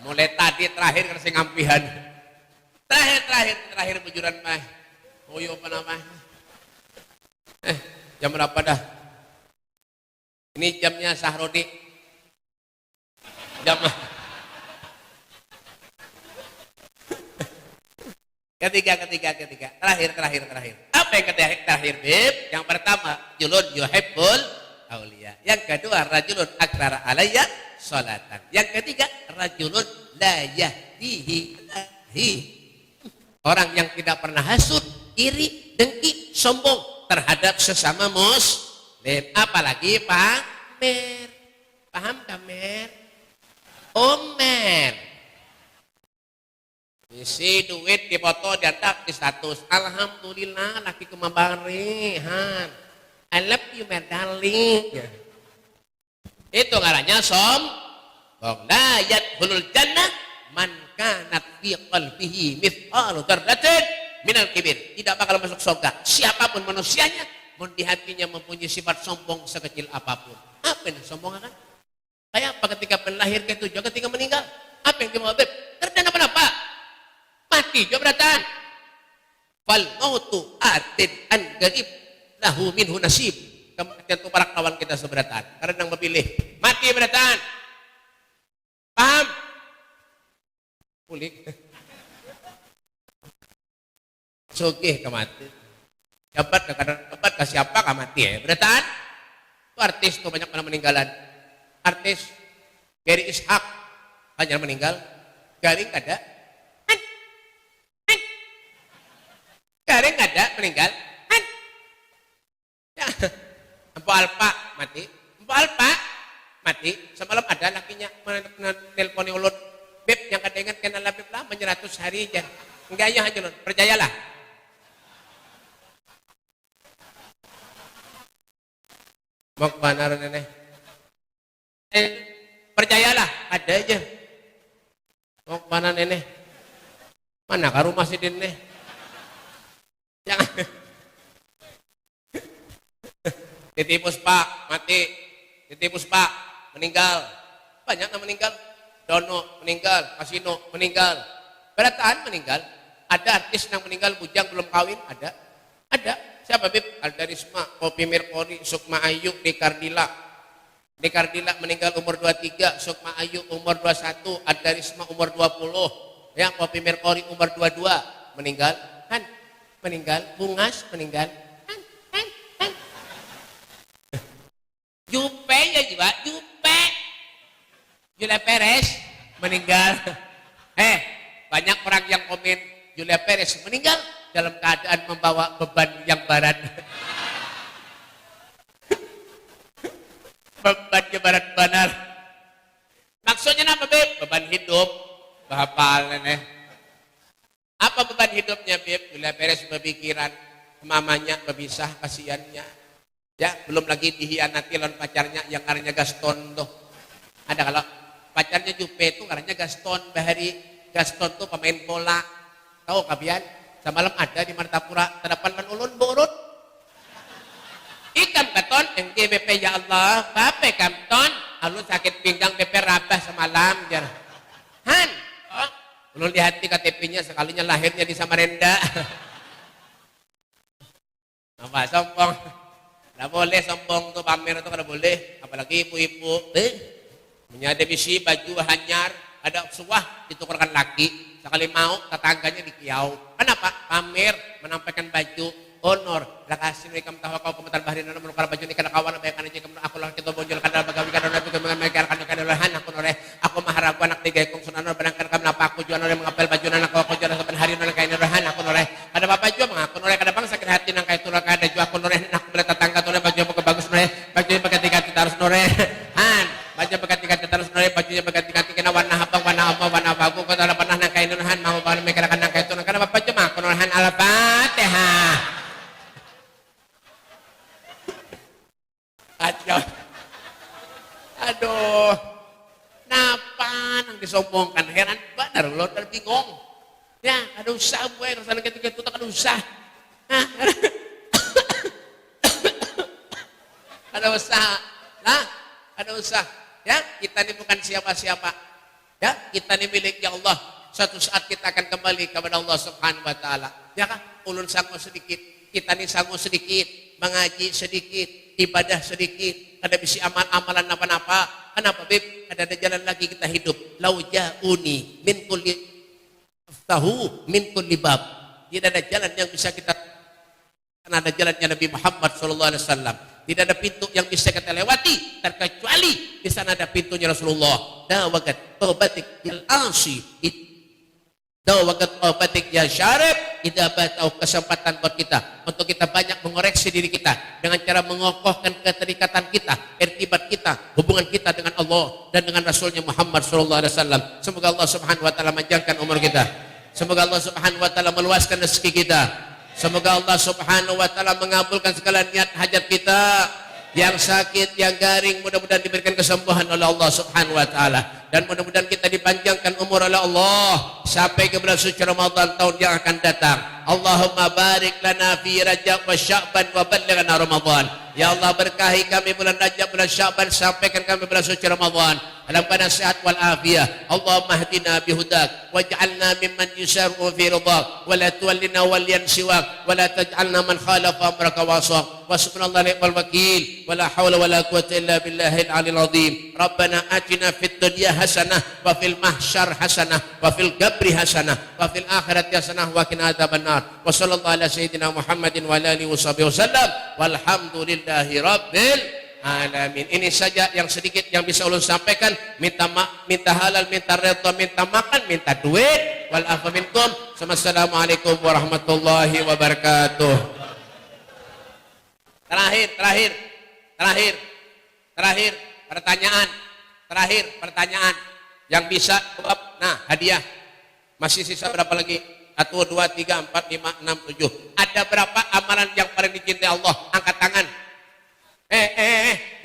Mulai tadi terakhir kasih ngampihan. Terakhir bujuran mah. Oyo apa nama? Jam berapa dah? Ini jamnya Sahrodi. Jam Ketiga. Terakhir. Apa yang terakhir, Bib? Yang pertama, julun yuhibbul auliya. Yang kedua, rajulun aktsara alayya sholatan. Yang ketiga, rajulun la yahdihi. Orang yang tidak pernah hasud, iri, dengki, sombong terhadap sesama muslim. Apalagi pamer. Paham pamer? Omer. Isi duit di foto diantar di status. Alhamdulillah laki kemabarihan. I love you my darling. Itu ngarannya sombong. La yadkhulul jannah man kanat fi qalbihi mithqalu dzarratin minal kibir. Tidak bakal masuk surga siapapun manusianya mun di hatinya mempunyai sifat sombong sekecil apapun. Apa yang sombong kan? Kayak apa ketika lahir ke tujuh, ketika meninggal? Apa yang dimau Beb? Terjadi apa? Mati jabratan. Fal mautu atin an garib lahu minhu nasib. Kematian itu para kawan kita seberatan. Karena yang memilih mati beratan. Paham? Kulik. Sugih kemati. Jabat ke siapa kemati ya? Beratan. Itu artis tuh banyak orang meninggalan. Artis Gary Ishak hanya meninggal. Garing ada. Garing ada meninggal. Ya. Empo Alpa mati. Semalam ada lakinya menelponi ulut. Beb yang kadang kenal Beb lah 100 hari aja. Enggak ya aja percayalah. Mau kemana nenek? Percayalah ada aja. Mau kemana nenek? Mana ke rumah si Dine? Jangan. Titi Puspa mati. Titi Puspa meninggal. Banyak yang meninggal. Dono meninggal. Kasino meninggal. Berataan meninggal. Ada artis yang meninggal bujang belum kawin. Ada. Siapa Bib? Alda Risma, Poppy Merkori, Sukma Ayu, Dekardila meninggal umur 23, Sukma Ayu umur 21, Alda Risma umur 20. Ya, Poppy Merkori umur 22 meninggal. Bungas meninggal. Jupe ya juga, Julia Perez meninggal. Banyak orang yang komen Julia Perez meninggal dalam keadaan membawa beban yang berat. Bebannya berat benar. Maksudnya apa, Beb? Beban hidup. Bahapal nenek. Apa beban hidupnya, Beb? Julia Perez berpikiran mamanya berpisah, kasihannya. Ya, belum lagi dihianati lawan pacarnya yang namanya Gaston tuh. Ada kalau pacarnya Jupe itu namanya Gaston Bahari. Gaston tuh pemain bola. Tahu kabian? Semalam ada di Martapura, terdepan man ulun burut. Ikam katon, yang BP ya Allah, bape kamton, alun sakit pinggang BP rabah semalam. Jar. Han, ulun di hati KTP-nya sekalinya lahirnya di Samarinda. Apa sombong? Tidak boleh sombong tuh, pamer itu kada boleh. Apalagi ibu-ibu, punya bisi baju hanyar, ada suah ditukarkan laki. Sekali mau tetangganya dikiau. Kenapa? Pamer menampilkan baju. honor lakasih ikam tahu kau komentar bahari nana menukar baju nikah kawan baik anak jika aku lah kita bonjol kadal bagawi kadal nabi kemengekan kadalahan aku nore aku maharagu anak tiga kong sunan berangkat kam napa aku jual nore mengapel baju nana aku jual saben hari nore kain nore aku nore kada bapak jual mengaku nore kada bang sakit hati nang kai turun kada jual aku nore aku beli tetangga nore baju aku bagus nore baju berganti-ganti terus nore han baju berganti-ganti terus nore bajunya berganti-ganti kena warna abang warna bagus kau tak pernah nang kain nore mau bawa mereka nang kai turun kada bapak jual mengaku nore han al-fatihah. Aduh, napa nang disombongkan heran benar lo bingung. Ya, ada usah gue rasanya ketika itu tak ada usah. Ada usaha, nah, ada usaha. Ya, kita ini bukan siapa-siapa. Ya, kita ini miliknya Allah. Suatu saat kita akan kembali kepada Allah Subhanahu Wa Taala. Ya kan, ulun sanggup sedikit, kita ini sanggup sedikit, mengaji sedikit, ibadah sedikit, ada bisi amalan apa-apa. Kenapa Beb? Ada jalan lagi kita hidup. Lau ja'uni min kulli aftahu min kulli bab. Tidak ada jalan yang bisa kita, karena ada jalannya Nabi Muhammad SAW. Tidak ada pintu yang bisa kita lewati terkecuali di sana ada pintunya Rasulullah. Dawagat taubatik bil asi. Dawagat taubatik ya syarif. Tidak tahu kesempatan buat kita untuk kita banyak mengoreksi diri kita dengan cara mengokohkan keterikatan kita, irtibat kita, hubungan kita dengan Allah dan dengan Rasulnya Muhammad SAW. Semoga Allah Subhanahu Wa Taala panjangkan umur kita. Semoga Allah Subhanahu Wa Taala meluaskan rezeki kita. Semoga Allah Subhanahu Wa Taala mengabulkan segala niat hajat kita. Yang sakit, yang garing, mudah-mudahan diberikan kesembuhan oleh Allah Subhanahu Wa Taala, dan mudah-mudahan kita dipanjangkan umur oleh Allah sampai ke bulan suci Ramadan tahun yang akan datang. Allahumma barik lana fi Rajab wa Sya'ban wa ballighna Ramadan. Ya Allah, berkahi kami bulan Rajab, bulan Sya'ban, sampaikan kami bulan suci Ramadan dalam keadaan sehat wal afiyah. Allahumma hdina bihudak waj'alna mimman yusarru fi ridak wa la tuwallina waliyan siwak wa la taj'alna man khalafa amraka wasaq. Wa subhanallahi wal wakil wa la hawla wa la quwwata illa billahil aliyil azim. Rabbana atina fid dunya hasanah wa fil mahsyar hasanah wa fil qabri hasanah wa fil akhirati hasanah wa qina adzabannar. Wa sallallahu ala sayyidina Muhammadin wa ala alihi washabihi wasallam walhamdulillahi rabbil alamin. Ini saja yang sedikit yang bisa ulun sampaikan. Minta halal, minta redha, minta makan, minta duit. Wal afu minkum. Assalamualaikum warahmatullahi wabarakatuh. Terakhir pertanyaan yang bisa jawab. Nah, hadiah masih sisa berapa lagi? 1, 2, 3, 4, 5, 6, 7. Ada berapa amalan yang paling dicintai Allah? Angkat tangan.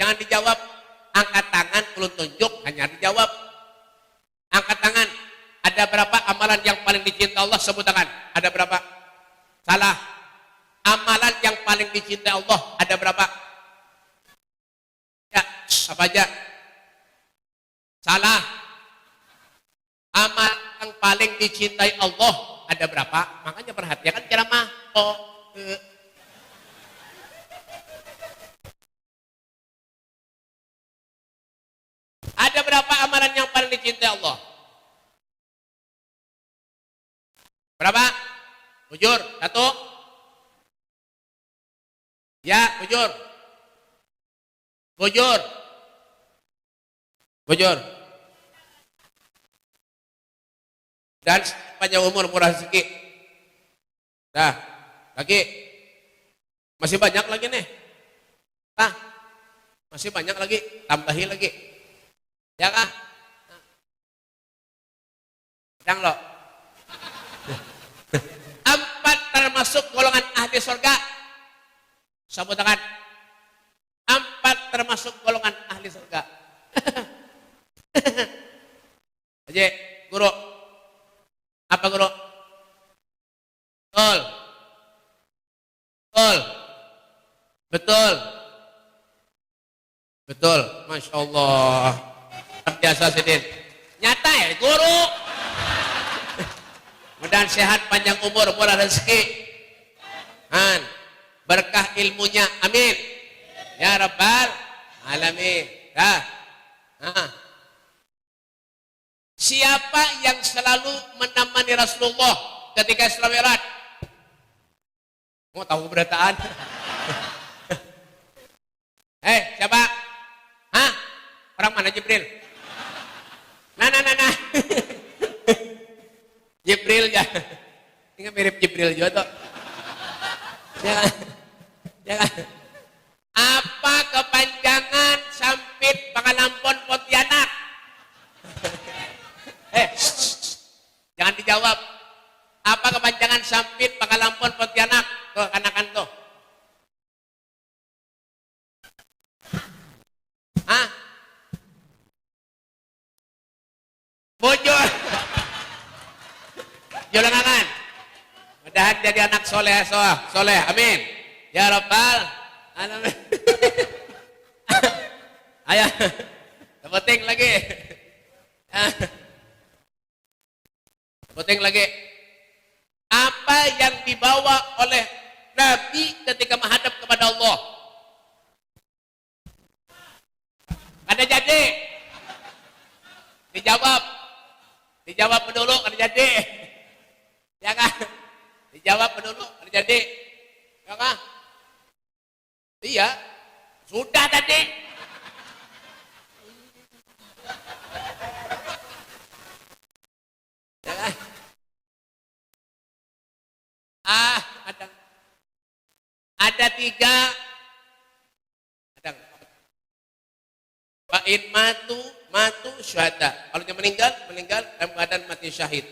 Jangan dijawab. Angkat tangan, ulun tunjuk, hanya dijawab. Angkat tangan. Ada berapa amalan yang paling dicintai Allah? Sebut tangan. Ada berapa? Salah. Amalan yang paling dicintai Allah ada berapa? Ya, apa aja? Salah. Amal yang paling dicintai Allah ada berapa? Makanya perhatikan ceramah. Ada berapa amalan yang paling dicintai Allah? Berapa? Jujur, 1. Ya, bujur. Dan panjang umur, murah rezeki. Dah, lagi. Masih banyak lagi nih. Masih banyak lagi, tambahin lagi. Ya kah? Sedang lo. 4 termasuk golongan ahli surga. Sabut tangan. 4 termasuk golongan ahli surga. Aja, guru. Apa guru? Betul. Masya Allah. Biasa Sidin. Nyata ya guru. Mudah-mudahan sehat, panjang umur, murah rezeki. Berkah ilmunya, amin ya rabbal alamin. Siapa yang selalu menemani Rasulullah ketika Isra Mi'raj? Mau tahu berataan? Siapa? Hah? Orang mana Jibril? Nah. Jibril ya. Ini kan mirip Jibril juga tuh. Ya kan? Apa kepanjangan Sampit Pangalampon Pontianak? Jangan dijawab. Apa kepanjangan Sampit Pangalampon Pontianak? Tuh, kanakan tuh. Hah? Bujur. Julangan. Mudahan jadi anak soleh, amin. Ya Rabbal alamin. Ayo, penting lagi. Penting lagi. Apa yang dibawa oleh Nabi ketika menghadap kepada Allah? Ada jadi? Dijawab dulu, ada jadi. Ya kan? Dijawab dulu, ada jadi. Ya kan? Iya. Sudah tadi. Ya kan? Ada tiga. Fa'in matu syuhada. Kalau dia meninggal dalam keadaan mati syahid.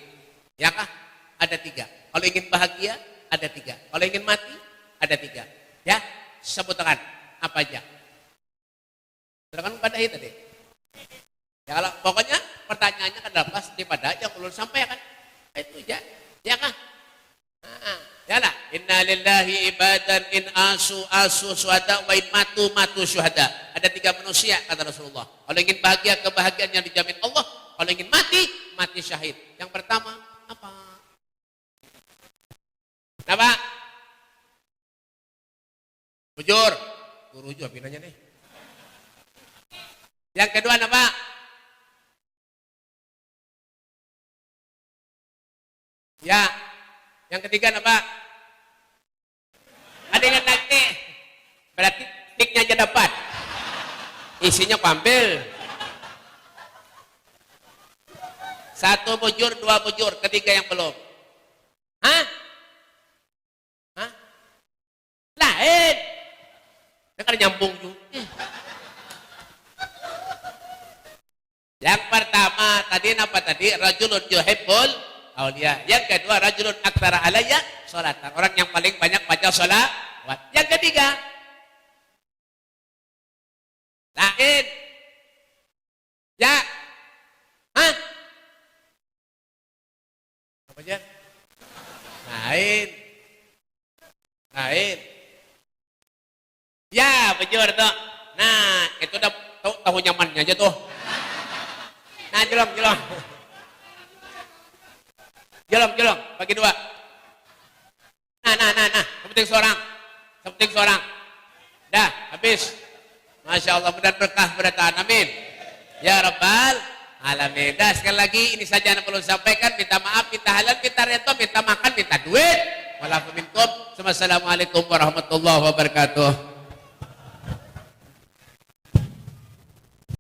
Ya kah? Ada tiga. Kalau ingin bahagia, ada tiga. Kalau ingin mati, ada tiga. Ya, sebutkan apa aja. Silakan pada tadi. Ya kalau pokoknya pertanyaannya kan adalah pasti pada yang ulun sampaikan. Itu aja. Ya kah? Ya lah. Inna lillahi ibadan in asu syuhada wa in matu syuhada. Ada tiga manusia kata Rasulullah. Kalau ingin bahagia, kebahagiaan yang dijamin Allah. Kalau ingin mati syahid. Yang pertama apa? Kenapa? Bujur. Guru juga pinanya nih. Yang kedua apa? Ya. Yang ketiga apa? Ada yang nanti. Berarti tiknya aja dapat. Isinya ambil. Satu bujur, dua bujur, ketiga yang belum. Hah? Lain. Kan nyambung juga. Yang pertama tadi apa tadi? Rajulun yuhibbul auliya. Yang kedua rajulun aktsara alayya sholatan. Orang yang paling banyak baca sholawat. Yang ketiga lain. Ya. Hah? Apa aja? Lain. Ya, bujur tuh. Nah, itu udah tahu nyamannya aja tuh. Nah, jelong. Jelong, bagi dua. Nah. Sepenting seorang. Dah, habis. Masya Allah, mudah berkah berataan. Amin. Ya Rabbal alamin. Dah, sekali lagi ini saja yang perlu sampaikan. Minta maaf, minta halal, minta reto, minta makan, minta duit. Walaupun minkum. Wassalamualaikum warahmatullahi wabarakatuh.